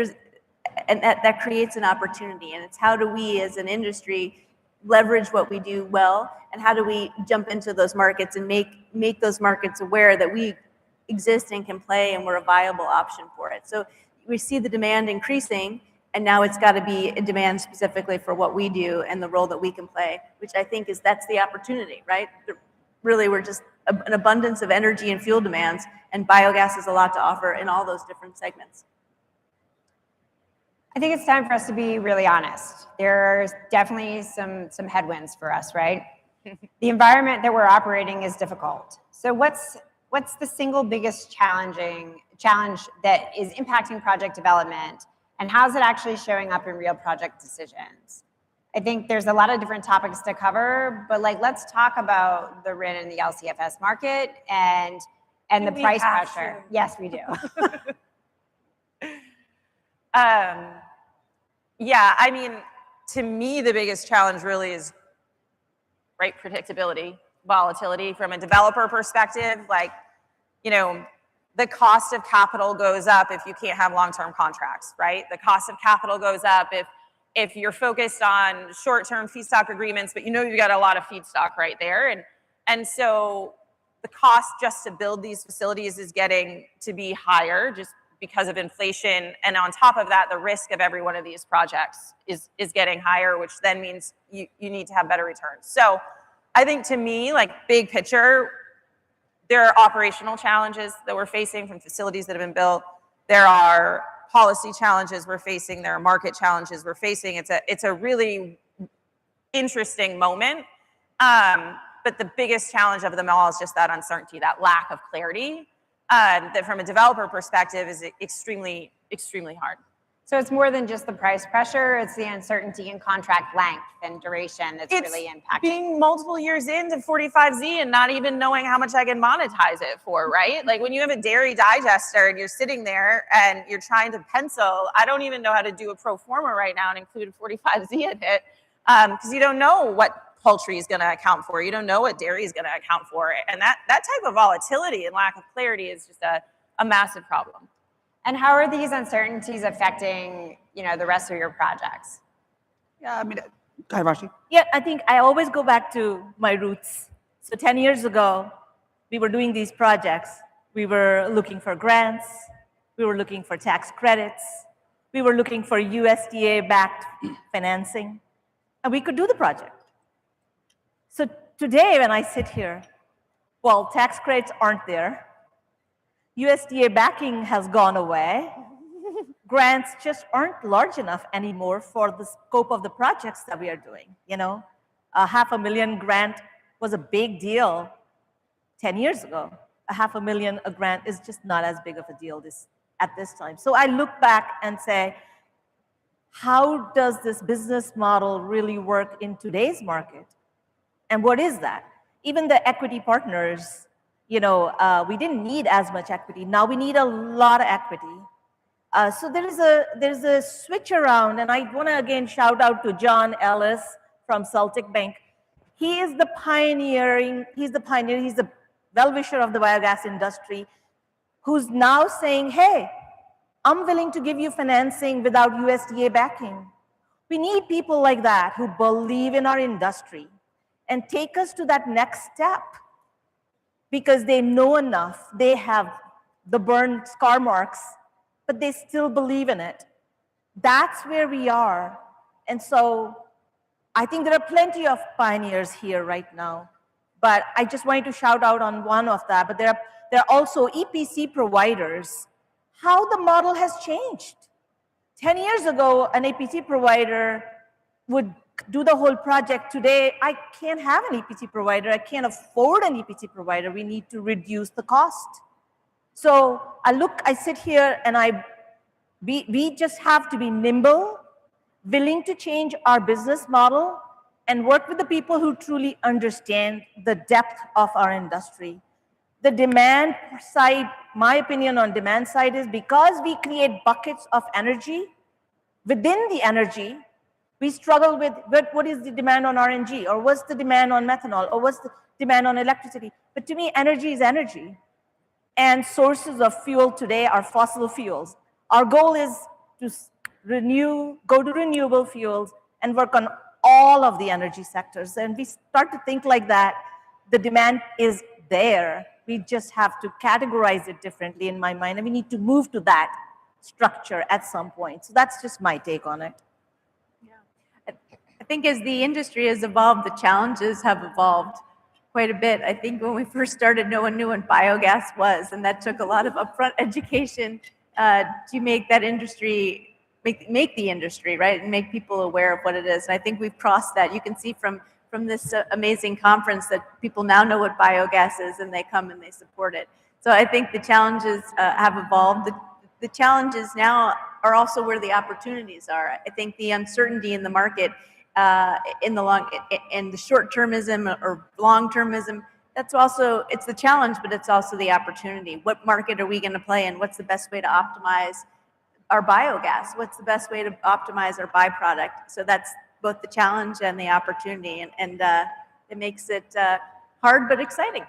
that creates an opportunity, and it's how do we as an industry leverage what we do well, and how do we jump into those markets and make those markets aware that we exist and can play, and we're a viable option for it. So we see the demand increasing, and now it's got to be a demand specifically for what we do and the role that we can play, which I think that's the opportunity, right? Really, we're just an abundance of energy and fuel demands, and biogas has a lot to offer in all those different segments. I think it's time for us to be really honest. There's definitely some headwinds for us, right? The environment that we're operating is difficult. So what's the single biggest challenge that is impacting project development, and how's it actually showing up in real project decisions? I think there's a lot of different topics to cover, but let's talk about the RIN and the LCFS market and the price pressure. Yes, we do. Yeah, I mean, to me, the biggest challenge really is predictability, volatility from a developer perspective. The cost of capital goes up if you can't have long-term contracts, right? The cost of capital goes up if you're focused on short-term feedstock agreements, but you've got a lot of feedstock right there. And so the cost just to build these facilities is getting to be higher just because of inflation. And on top of that, the risk of every one of these projects is getting higher, which then means you need to have better returns. So I think, to me, big picture, there are operational challenges that we're facing from facilities that have been built. There are policy challenges we're facing. There are market challenges we're facing. It's a really interesting moment. But the biggest challenge of them all is just that uncertainty, that lack of clarity, that from a developer perspective is extremely, extremely hard. So it's more than just the price pressure, it's the uncertainty in contract length and duration that's really impacting. Being multiple years into 45Z and not even knowing how much I can monetize it for, right? Like when you have a dairy digester and you're sitting there and you're trying to pencil, I don't even know how to do a pro forma right now and include 45Z in it because you don't know what poultry is going to account for. You don't know what dairy is going to account for. And that type of volatility and lack of clarity is just a massive problem. And how are these uncertainties affecting, the rest of your projects? Yeah, I mean, go ahead, Rashi. Yeah, I think I always go back to my roots. So 10 years ago, we were doing these projects. We were looking for grants. We were looking for tax credits. We were looking for USDA-backed financing. And we could do the project. So today, when I sit here, well, tax credits aren't there. USDA backing has gone away. Grants just aren't large enough anymore for the scope of the projects that we are doing. A $500,000 grant was a big deal 10 years ago. A $500,000 a grant is just not as big of a deal at this time. So I look back and say, how does this business model really work in today's market? And what is that? Even the equity partners, we didn't need as much equity. Now we need a lot of equity. So there's a switch around, and I want to again shout out to John Ellis from Celtic Bank. He's the pioneer, he's the well-wisher of the biogas industry, who's now saying, hey, I'm willing to give you financing without USDA backing. We need people like that who believe in our industry and take us to that next step, because they know enough, they have the burned scar marks, but they still believe in it. That's where we are. And so I think there are plenty of pioneers here right now, but I just wanted to shout out on one of that. But there are also EPC providers. How the model has changed. 10 years ago, an EPC provider would do the whole project. Today, I can't have an EPC provider. I can't afford an EPC provider. We need to reduce the cost. So I sit here and we just have to be nimble, willing to change our business model and work with the people who truly understand the depth of our industry. The demand side, my opinion on demand side is because we create buckets of energy, within the energy, we struggle with what is the demand on RNG, or what's the demand on methanol, or what's the demand on electricity. But to me, energy is energy. And sources of fuel today are fossil fuels. Our goal is to go to renewable fuels and work on all of the energy sectors. And we start to think like that. The demand is there. We just have to categorize it differently in my mind. And we need to move to that structure at some point. So that's just my take on it. Yeah. I think as the industry has evolved, the challenges have evolved quite a bit. I think when we first started, no one knew what biogas was, and that took a lot of upfront education to make that industry, make the industry, right, and make people aware of what it is. And I think we've crossed that. You can see from this amazing conference that people now know what biogas is, and they come and they support it. So I think the challenges have evolved. The challenges now are also where the opportunities are. I think the uncertainty in the market, in the short-termism or long-termism, it's the challenge, but it's also the opportunity. What market are we going to play in? What's the best way to optimize our biogas? What's the best way to optimize our byproduct? So that's both the challenge and the opportunity, and it makes it hard but exciting.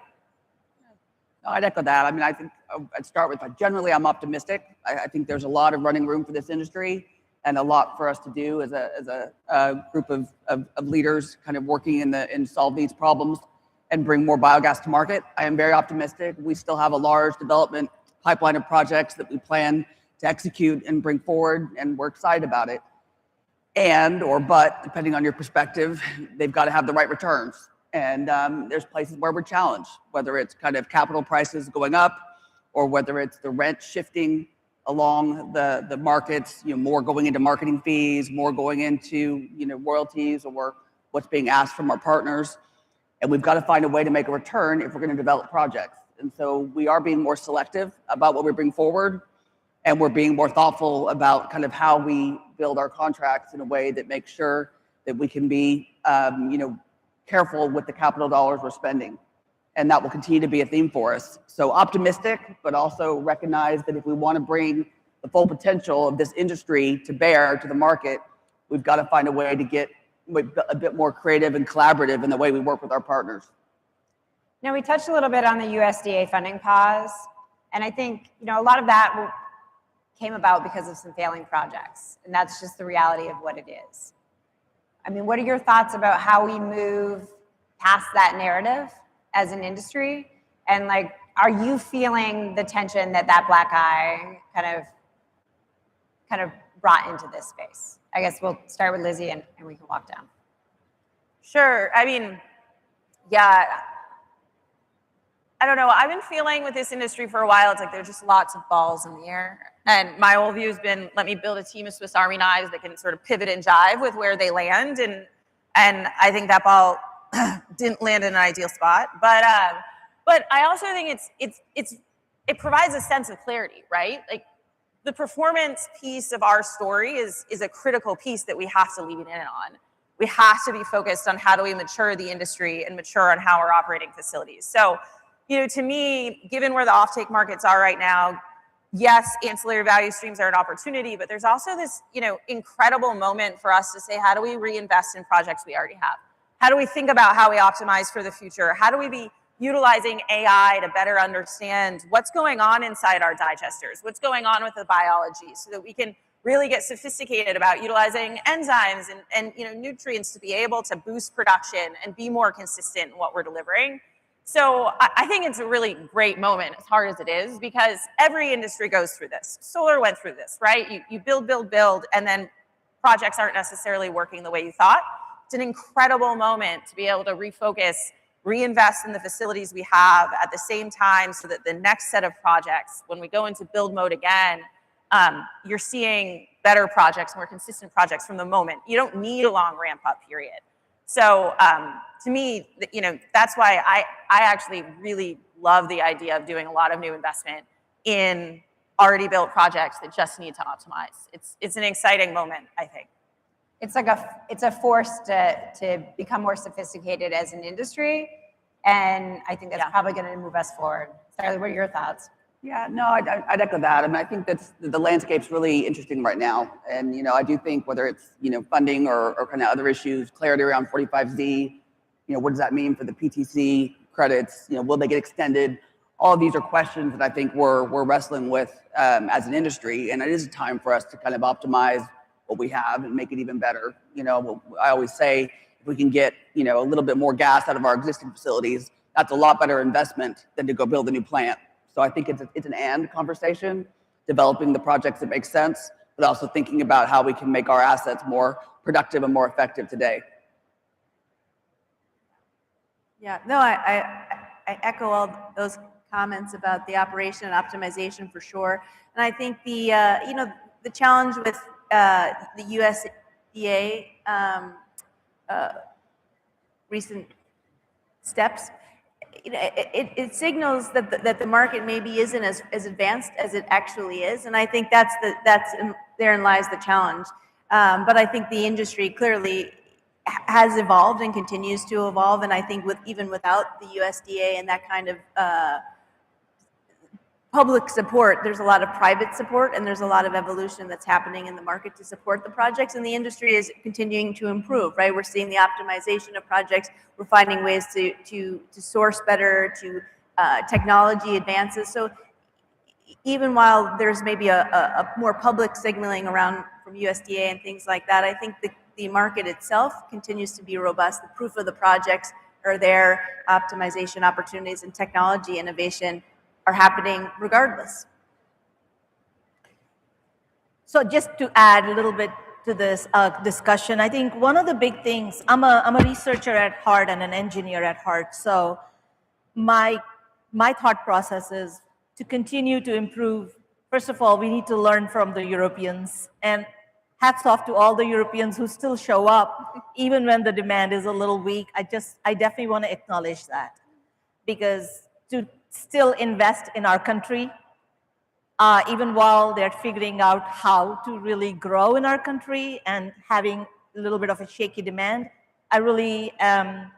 No, I'd echo that. I mean, I think I'd start with, generally, I'm optimistic. I think there's a lot of running room for this industry, and a lot for us to do as a group of leaders kind of working in solve these problems and bring more biogas to market. I am very optimistic. We still have a large development pipeline of projects that we plan to execute and bring forward, and we're excited about it. But, depending on your perspective, they've got to have the right returns. And there's places where we're challenged, whether it's kind of capital prices going up, or whether it's the rent shifting along the markets, more going into marketing fees, more going into, royalties, or what's being asked from our partners. And we've got to find a way to make a return if we're going to develop projects. And so we are being more selective about what we bring forward. and we're being more thoughtful about kind of how we build our contracts in a way that makes sure that we can be, careful with the capital dollars we're spending. And that will continue to be a theme for us. So optimistic, but also recognize that if we want to bring the full potential of this industry to bear to the market, we've got to find a way to get a bit more creative and collaborative in the way we work with our partners. Now, we touched a little bit on the USDA funding pause, and I think, a lot of that came about because of some failing projects, and that's just the reality of what it is. I mean, what are your thoughts about how we move past that narrative as an industry? And like, are you feeling the tension that black eye kind of brought into this space? I guess we'll start with Lizzie and we can walk down. Sure. I mean, yeah, I don't know. I've been feeling with this industry for a while, it's like there's just lots of balls in the air. And my whole view has been, let me build a team of Swiss Army knives that can sort of pivot and jive with where they land. And I think that ball didn't land in an ideal spot. But I also think it provides a sense of clarity, right? Like the performance piece of our story is a critical piece that we have to lean in on. We have to be focused on how do we mature the industry and mature on how we're operating facilities. So, to me, given where the offtake markets are right now, yes, ancillary value streams are an opportunity, but there's also this, incredible moment for us to say, how do we reinvest in projects we already have? How do we think about how we optimize for the future? How do we be utilizing AI to better understand what's going on inside our digesters, what's going on with the biology, so that we can really get sophisticated about utilizing enzymes and nutrients to be able to boost production and be more consistent in what we're delivering. So I think it's a really great moment, as hard as it is, because every industry goes through this. Solar went through this, right? You build, and then projects aren't necessarily working the way you thought. It's an incredible moment to be able to refocus, reinvest in the facilities we have at the same time, so that the next set of projects, when we go into build mode again, you're seeing better projects, more consistent projects from the moment. You don't need a long ramp up period. So to me, that's why I actually really love the idea of doing a lot of new investment in already built projects that just need to optimize. It's an exciting moment, I think. It's like it's a force to become more sophisticated as an industry, and I think that's probably going to move us forward. Skylar, what are your thoughts? Yeah, no, I'd echo that. I mean, I think that the landscape's really interesting right now. And, I do think whether it's, funding or kind of other issues, clarity around 45Z, what does that mean for the PTC credits? Will they get extended? All of these are questions that I think we're wrestling with as an industry. And it is a time for us to kind of optimize what we have and make it even better. I always say, if we can get, a little bit more gas out of our existing facilities, that's a lot better investment than to go build a new plant. So I think it's an and conversation, developing the projects that make sense, but also thinking about how we can make our assets more productive and more effective today. Yeah, no, I echo all those comments about the operation and optimization for sure. And I think the challenge with the USDA recent steps, it signals that the market maybe isn't as advanced as it actually is, and I think therein lies the challenge. But I think the industry clearly has evolved and continues to evolve, and I think even without the USDA and that kind of public support, there's a lot of private support, and there's a lot of evolution that's happening in the market to support the projects, and the industry is continuing to improve, right? We're seeing the optimization of projects. We're finding ways to source better, to technology advances. So even while there's maybe a more public signaling around from USDA and things like that, I think the market itself continues to be robust. The proof of the projects are there. Optimization opportunities and technology innovation are happening regardless. So just to add a little bit to this discussion, I think one of the big things, I'm a researcher at heart and an engineer at heart. So my thought process is to continue to improve. First of all, we need to learn from the Europeans, and hats off to all the Europeans who still show up, even when the demand is a little weak. I definitely want to acknowledge that, because to still invest in our country even while they're figuring out how to really grow in our country and having a little bit of a shaky demand. I really am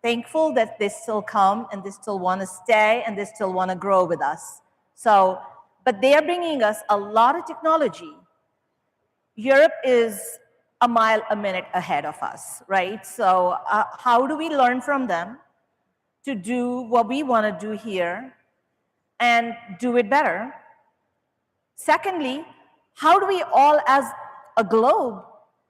thankful that they still come and they still want to stay and they still want to grow with us. So, but they are bringing us a lot of technology. Europe is a mile a minute ahead of us, right? So how do we learn from them to do what we want to do here and do it better? Secondly, how do we all as a globe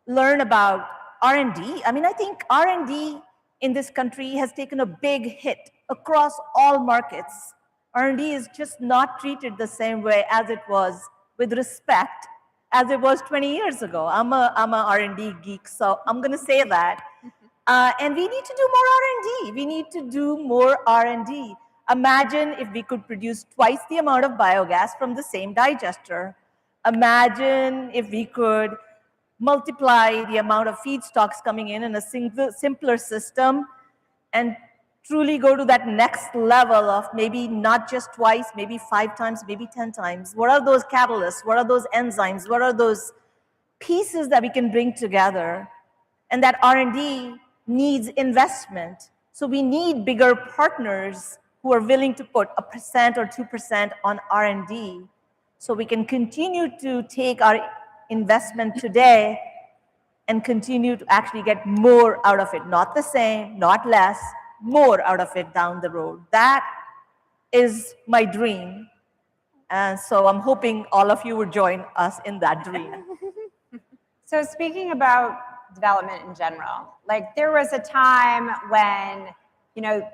learn about R&D? I mean, I think R&D in this country has taken a big hit across all markets. R&D is just not treated the same way as it was, with respect, as it was 20 years ago. I'm a R&D geek, so I'm going to say that. And we need to do more R&D. We need to do more R&D. Imagine if we could produce twice the amount of biogas from the same digester. Imagine if we could multiply the amount of feedstocks coming in a simpler system and truly go to that next level of maybe not just twice, maybe 5 times, maybe 10 times. What are those catalysts? What are those enzymes? What are those pieces that we can bring together? And that R&D needs investment. So we need bigger partners who are willing to put 1% or 2% on R&D so we can continue to take our investment today and continue to actually get more out of it. Not the same, not less, more out of it down the road. That is my dream. And so I'm hoping all of you would join us in that dream. So speaking about development in general, like there was a time when, you know,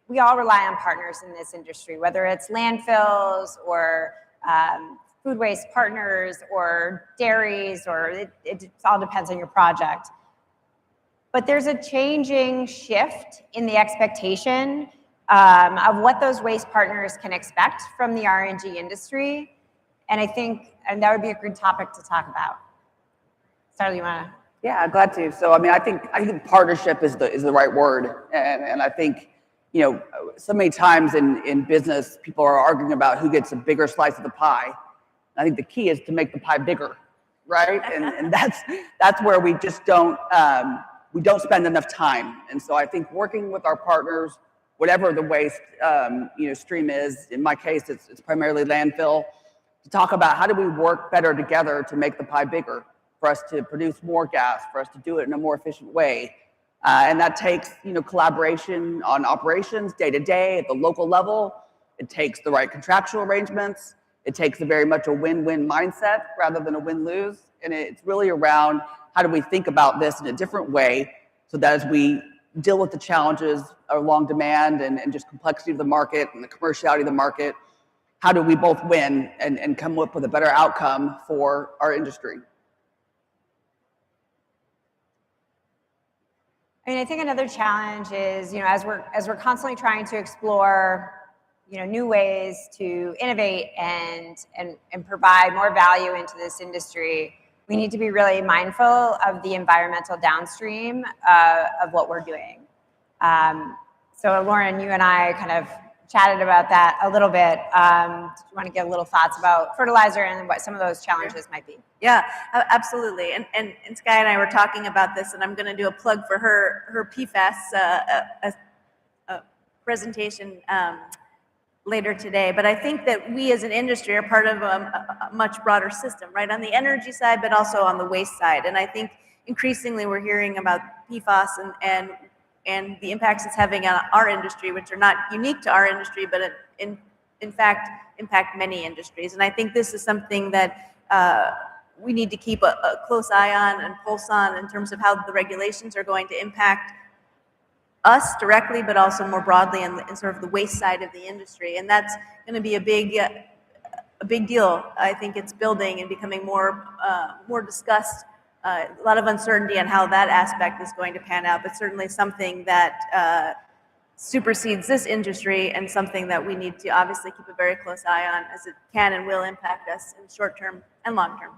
we all rely on partners in this industry, whether it's landfills or food waste partners or dairies, or it all depends on your project. But there's a changing shift in the expectation of what those waste partners can expect from the R&D industry. And I think that would be a good topic to talk about. Starla, you want to? Yeah, glad to. So, I mean, I think partnership is the right word, and I think, you know, so many times in business, people are arguing about who gets a bigger slice of the pie. I think the key is to make the pie bigger, right? And that's where we just don't spend enough time. And so I think working with our partners, whatever the waste stream is, in my case, it's primarily landfill, to talk about how do we work better together to make the pie bigger, for us to produce more gas, for us to do it in a more efficient way. And that takes, collaboration on operations day to day at the local level. It takes the right contractual arrangements. It takes very much a win-win mindset rather than a win-lose. And it's really around how do we think about this in a different way so that as we deal with the challenges along demand and just complexity of the market and the commerciality of the market, how do we both win and come up with a better outcome for our industry? I mean, I think another challenge is, as we're constantly trying to explore, new ways to innovate and provide more value into this industry, we need to be really mindful of the environmental downstream of what we're doing. So Lauren, you and I kind of chatted about that a little bit. Do you want to give a little thoughts about fertilizer and what some of those challenges might be? Yeah, absolutely. And Sky and I were talking about this, and I'm going to do a plug for her PFAS presentation later today. But I think that we as an industry are part of a much broader system, right? On the energy side, but also on the waste side. And I think increasingly we're hearing about PFAS and the impacts it's having on our industry, which are not unique to our industry, but in fact impact many industries. And I think this is something that we need to keep a close eye on and pulse on in terms of how the regulations are going to impact us directly, but also more broadly in sort of the waste side of the industry. And that's going to be a big deal. I think it's building and becoming more discussed. A lot of uncertainty on how that aspect is going to pan out, but certainly something that supersedes this industry and something that we need to obviously keep a very close eye on, as it can and will impact us in the short term and long term.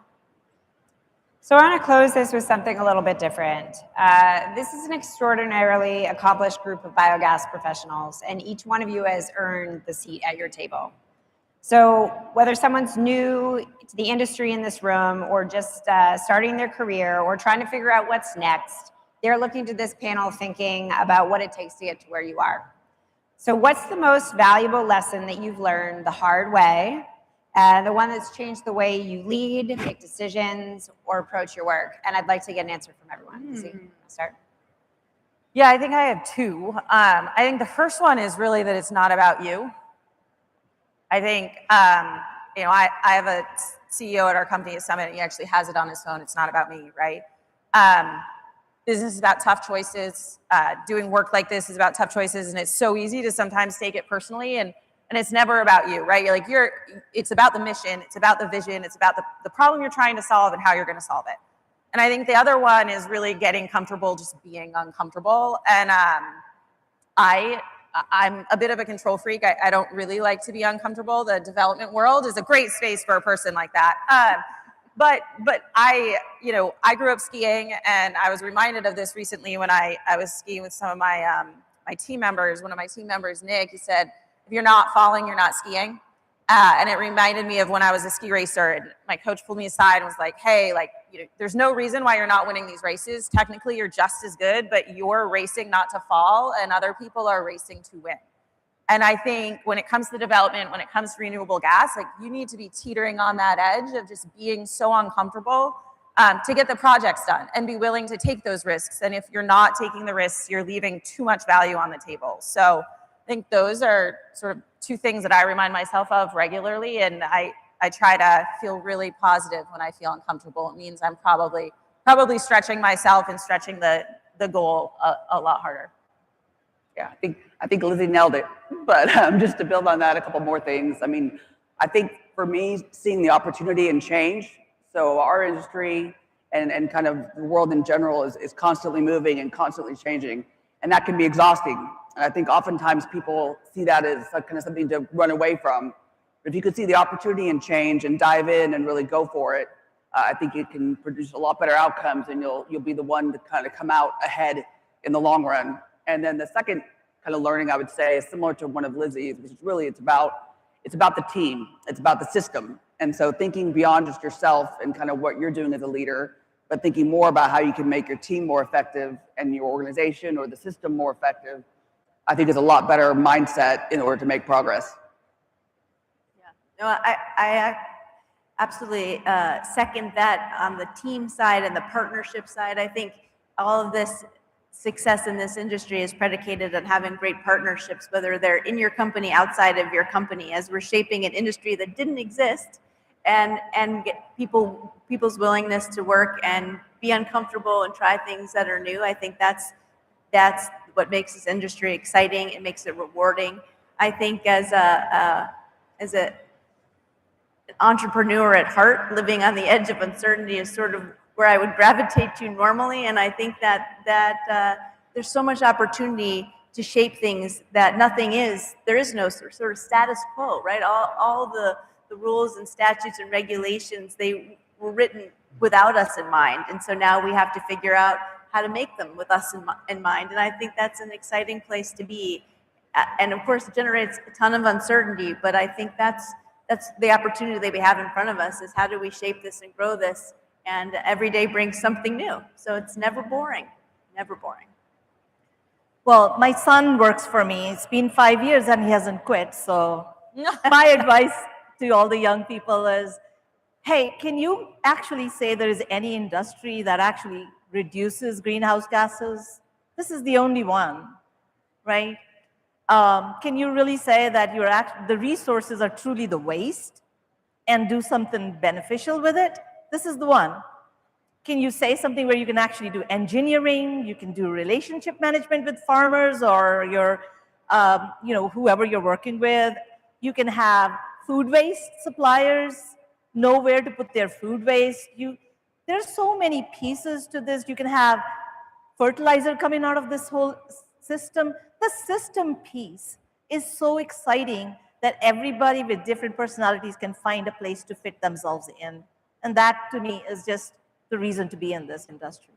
So I want to close this with something a little bit different. This is an extraordinarily accomplished group of biogas professionals, and each one of you has earned the seat at your table. So whether someone's new to the industry in this room or just starting their career or trying to figure out what's next, they're looking to this panel thinking about what it takes to get to where you are. So what's the most valuable lesson that you've learned the hard way, the one that's changed the way you lead, make decisions, or approach your work? And I'd like to get an answer from everyone. Izzy, start. Yeah, I think I have two. I think the first one is really that it's not about you. I think, you know, I have a CEO at our company at Summit, and he actually has it on his phone. It's not about me, right? Business is about tough choices. Doing work like this is about tough choices, and it's so easy to sometimes take it personally, and it's never about you, right? It's about the mission, it's about the vision, it's about the problem you're trying to solve and how you're gonna solve it. And I think the other one is really getting comfortable just being uncomfortable. And I'm a bit of a control freak. I don't really like to be uncomfortable. The development world is a great space for a person like that. But I grew up skiing, and I was reminded of this recently when I was skiing with some of my my team members. One of my team members, Nick, he said, "If you're not falling, you're not skiing." And it reminded me of when I was a ski racer, and my coach pulled me aside and was like, "Hey, there's no reason why you're not winning these races. Technically, you're just as good, but you're racing not to fall, and other people are racing to win." And I think when it comes to development, when it comes to renewable gas, you need to be teetering on that edge of just being so uncomfortable to get the projects done and be willing to take those risks. And if you're not taking the risks, you're leaving too much value on the table. So I think those are sort of two things that I remind myself of regularly, and I try to feel really positive when I feel uncomfortable. It means I'm probably stretching myself and stretching the goal a lot harder. Yeah, I think Lizzie nailed it. But just to build on that, a couple more things. I mean, I think for me, seeing the opportunity and change. So our industry and kind of the world in general is constantly moving and constantly changing, and that can be exhausting. And I think oftentimes people see that as kind of something to run away from. But if you could see the opportunity and change and dive in and really go for it, I think it can produce a lot better outcomes, and you'll be the one to kind of come out ahead in the long run. And then the second kind of learning I would say is similar to one of Lizzie's, which is really it's about the team, it's about the system. And so thinking beyond just yourself and kind of what you're doing as a leader, but thinking more about how you can make your team more effective and your organization or the system more effective, I think is a lot better mindset in order to make progress. Yeah, no, I absolutely second that on the team side and the partnership side. I think all of this success in this industry is predicated on having great partnerships, whether they're in your company, outside of your company, as we're shaping an industry that didn't exist, and get people's willingness to work and be uncomfortable and try things that are new. I think that's what makes this industry exciting. It makes it rewarding. I think as an entrepreneur at heart, living on the edge of uncertainty is sort of where I would gravitate to normally. And I think that there's so much opportunity to shape things that nothing is. There is no sort of status quo, right? All the rules and statutes and regulations, they were written without us in mind. And so now we have to figure out how to make them with us in mind. And I think that's an exciting place to be. And of course, it generates a ton of uncertainty, but I think that's the opportunity that we have in front of us, is how do we shape this and grow this? And every day brings something new. So it's never boring, never boring. Well, my son works for me. It's been 5 years and he hasn't quit. So my advice to all the young people is, hey, can you actually say there is any industry that actually reduces greenhouse gases? This is the only one, right? Can you really say that the resources are truly the waste and do something beneficial with it? This is the one. Can you say something where you can actually do engineering, you can do relationship management with farmers or your, whoever you're working with. You can have food waste suppliers know where to put their food waste. There's so many pieces to this. You can have fertilizer coming out of this whole system. The system piece is so exciting that everybody with different personalities can find a place to fit themselves in. And that, to me, is just the reason to be in this industry.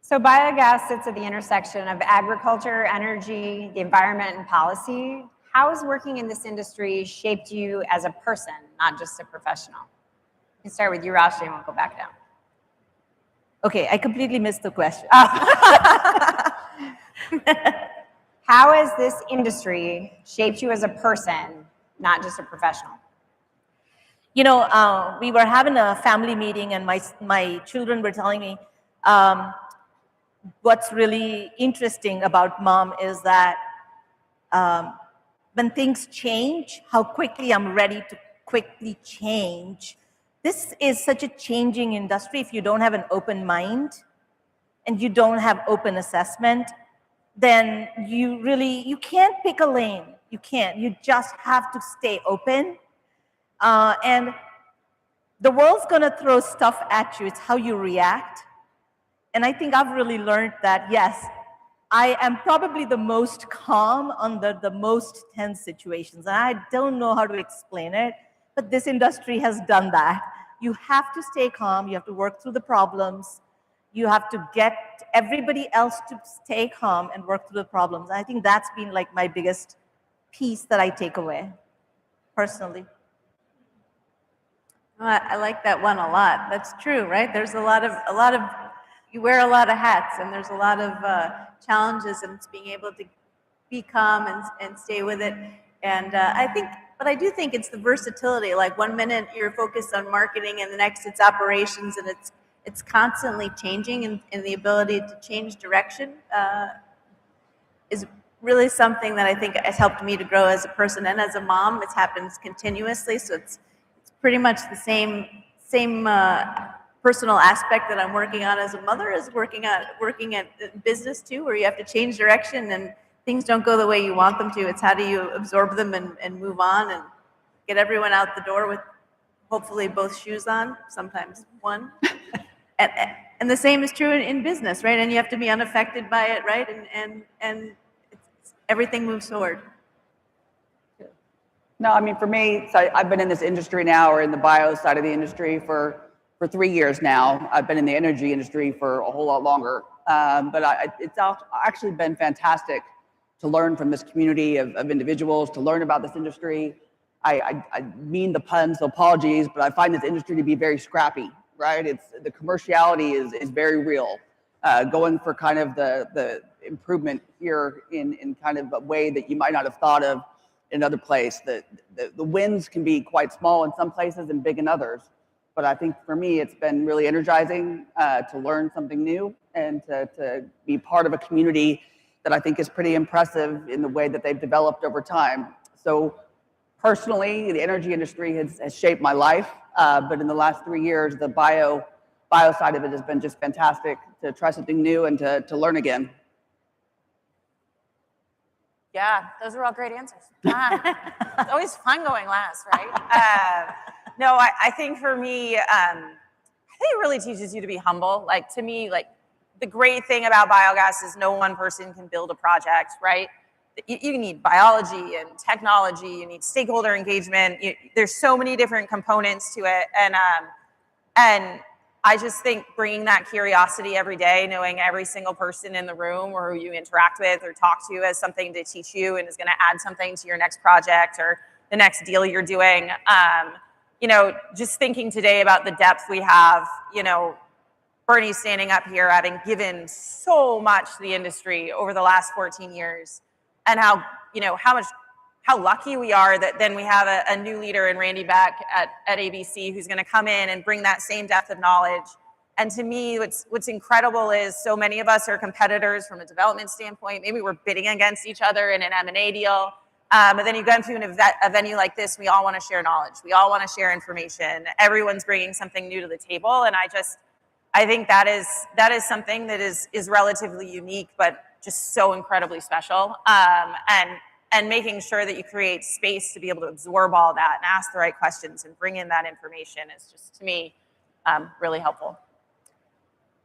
So biogas sits at the intersection of agriculture, energy, the environment, and policy. how has working in this industry shaped you as a person, not just a professional? We can start with you, Rashi, and we'll go back down. Okay, I completely missed the question. How has this industry shaped you as a person, not just a professional? You know, we were having a family meeting, and my children were telling me what's really interesting about mom is that when things change, how quickly I'm ready to quickly change. This is such a changing industry. If you don't have an open mind and you don't have open assessment, then you can't pick a lane. You can't. You just have to stay open. And the world's gonna throw stuff at you. It's how you react. And I think I've really learned that, yes, I am probably the most calm under the most tense situations. And I don't know how to explain it, but this industry has done that. You have to stay calm. You have to work through the problems. You have to get everybody else to stay calm and work through the problems. I think that's been like my biggest piece that I take away, personally. I like that one a lot. That's true, right? There's a lot of, you wear a lot of hats, and there's a lot of challenges, and it's being able to be calm and stay with it. And I do think it's the versatility. Like 1 minute you're focused on marketing, and the next it's operations, and it's constantly changing, and the ability to change direction is really something that I think has helped me to grow as a person and as a mom. It happens continuously, so it's pretty much the same personal aspect that I'm working on as a mother is working at business too, where you have to change direction and things don't go the way you want them to. It's how do you absorb them and move on and get everyone out the door with hopefully both shoes on, sometimes one. And the same is true in business, right? And you have to be unaffected by it, right? And everything moves forward. No, I mean, for me, so I've been in this industry now, or in the bio side of the industry for 3 years now. I've been in the energy industry for a whole lot longer. But it's actually been fantastic to learn from this community of individuals, to learn about this industry. I mean the puns, so apologies, but I find this industry to be very scrappy, right? The commerciality is very real. Going for kind of the improvement here in kind of a way that you might not have thought of in another place. The wins can be quite small in some places and big in others. But I think for me, it's been really energizing to learn something new and to be part of a community that I think is pretty impressive in the way that they've developed over time. So personally, the energy industry has shaped my life. But in the last 3 years, the bio side of it has been just fantastic to try something new and to learn again. Yeah, those are all great answers. It's always fun going last, right? No, I think for me, I think it really teaches you to be humble. Like, to me, like, the great thing about biogas is no one person can build a project, right? You need biology and technology, you need stakeholder engagement. There's so many different components to it. And I just think bringing that curiosity every day, knowing every single person in the room or who you interact with or talk to as something to teach you and is going to add something to your next project or the next deal you're doing. Just thinking today about the depth we have, Bernie standing up here, having given so much to the industry over the last 14 years, and how lucky we are that then we have a new leader in Randy Beck at ABC who's going to come in and bring that same depth of knowledge. And to me, what's incredible is so many of us are competitors from a development standpoint. Maybe we're bidding against each other in an M&A deal. But then you go into a venue like this, we all want to share knowledge. We all want to share information. Everyone's bringing something new to the table. And I think that is something that is relatively unique, but just so incredibly special. And making sure that you create space to be able to absorb all that and ask the right questions and bring in that information is just, to me, really helpful.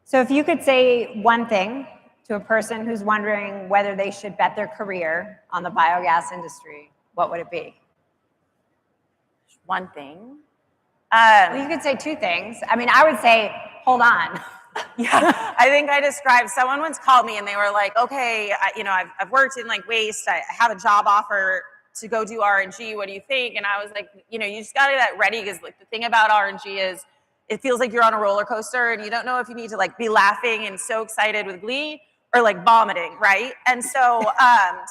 So if you could say one thing to a person who's wondering whether they should bet their career on the biogas industry, what would it be? One thing. Well, you could say two things. I mean, I would say, hold on. Yeah, I think I described, someone once called me and they were like, okay, I've worked in like waste. I have a job offer to go do RNG. What do you think? And I was like, you know, you just got to get that ready, because like the thing about RNG is it feels like you're on a roller coaster and you don't know if you need to like be laughing and so excited with glee or like vomiting, right? And so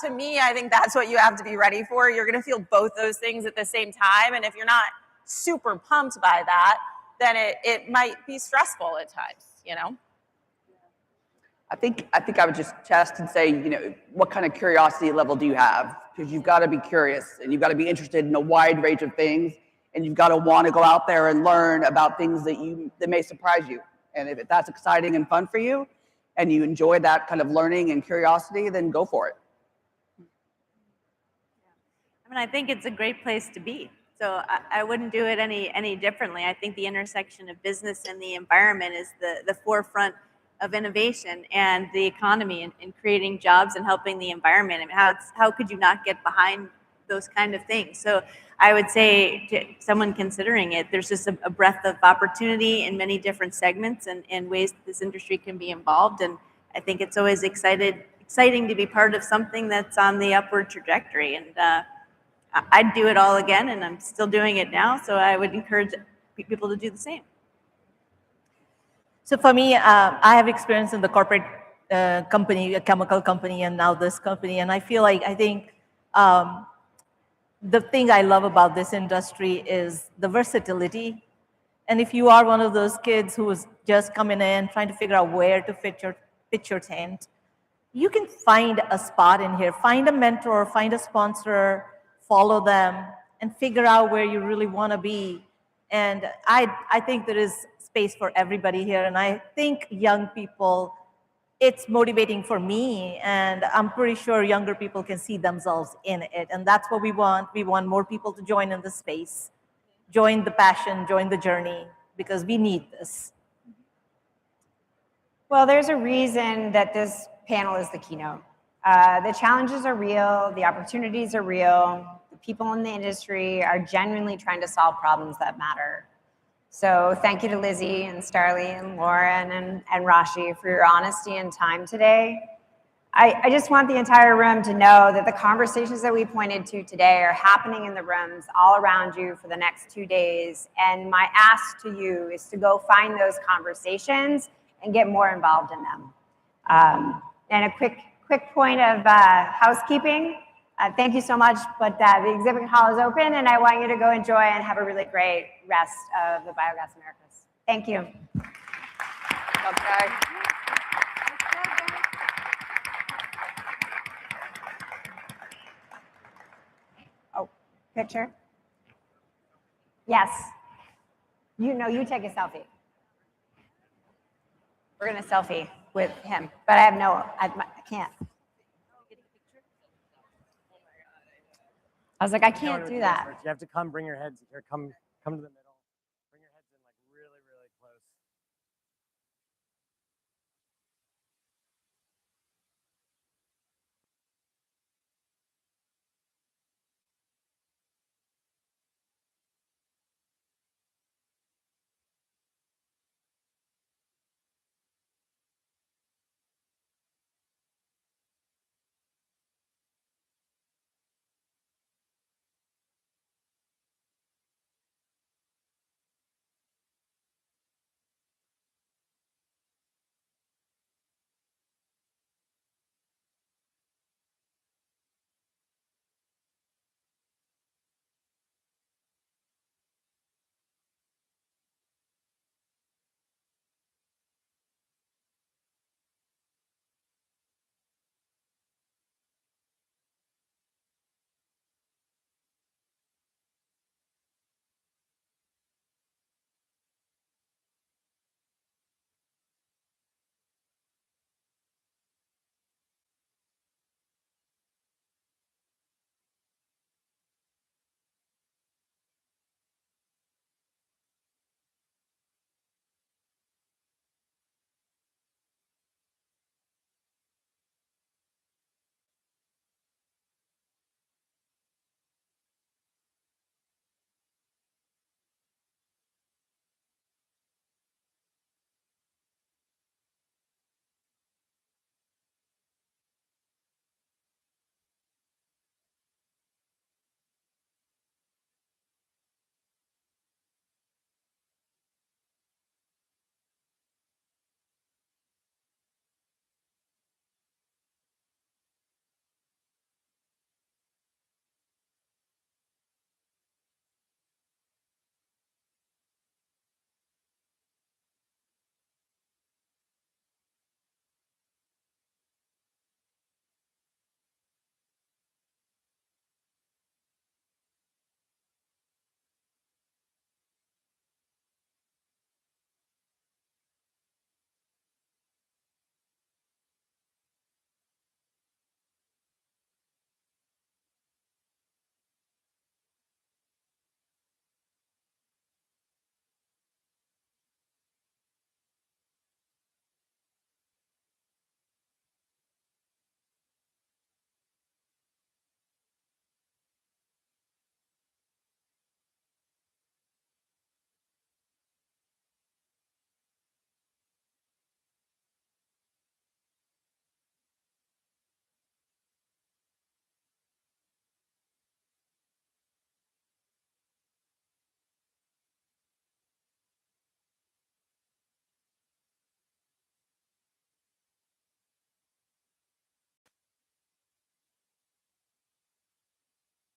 to me, I think that's what you have to be ready for. You're going to feel both those things at the same time. And if you're not super pumped by that, then it might be stressful at times, you know? I think I would just test and say, you know, what kind of curiosity level do you have? Because you've got to be curious and you've got to be interested in a wide range of things, and you've got to want to go out there and learn about things that may surprise you. And if that's exciting and fun for you, and you enjoy that kind of learning and curiosity, then go for it. I mean, I think it's a great place to be. So I wouldn't do it any differently. I think the intersection of business and the environment is the forefront of innovation and the economy, and creating jobs and helping the environment. I mean, how could you not get behind those kind of things? So I would say to someone considering it, there's just a breadth of opportunity in many different segments and ways that this industry can be involved. And I think it's always exciting to be part of something that's on the upward trajectory. And I'd do it all again, and I'm still doing it now. So I would encourage people to do the same. So for me, I have experience in the corporate company, a chemical company, and now this company. And I think the thing I love about this industry is the versatility. And if you are one of those kids who is just coming in, trying to figure out where to pitch your tent, you can find a spot in here, find a mentor, find a sponsor, follow them, and figure out where you really want to be. And I think there is space for everybody here. And I think young people, it's motivating for me. And I'm pretty sure younger people can see themselves in it. And that's what we want. We want more people to join in the space, join the passion, join the journey, because we need this. Well, there's a reason that this panel is the keynote. The challenges are real, the opportunities are real, the people in the industry are genuinely trying to solve problems that matter. So thank you to Lizzie and Starlee and Lauren and Rashi for your honesty and time today. I just want the entire room to know that the conversations that we pointed to today are happening in the rooms all around you for the next 2 days. And my ask to you is to go find those conversations and get more involved in them. And a quick point of housekeeping. Thank you so much, but the exhibit hall is open, and I want you to go enjoy and have a really great rest of the Biogas Americas. Thank you. Okay. Oh, picture? Yes. You take a selfie. We're gonna selfie with him, but I can't. I was like, I can't do that. You have to come bring your heads here. Come to the middle.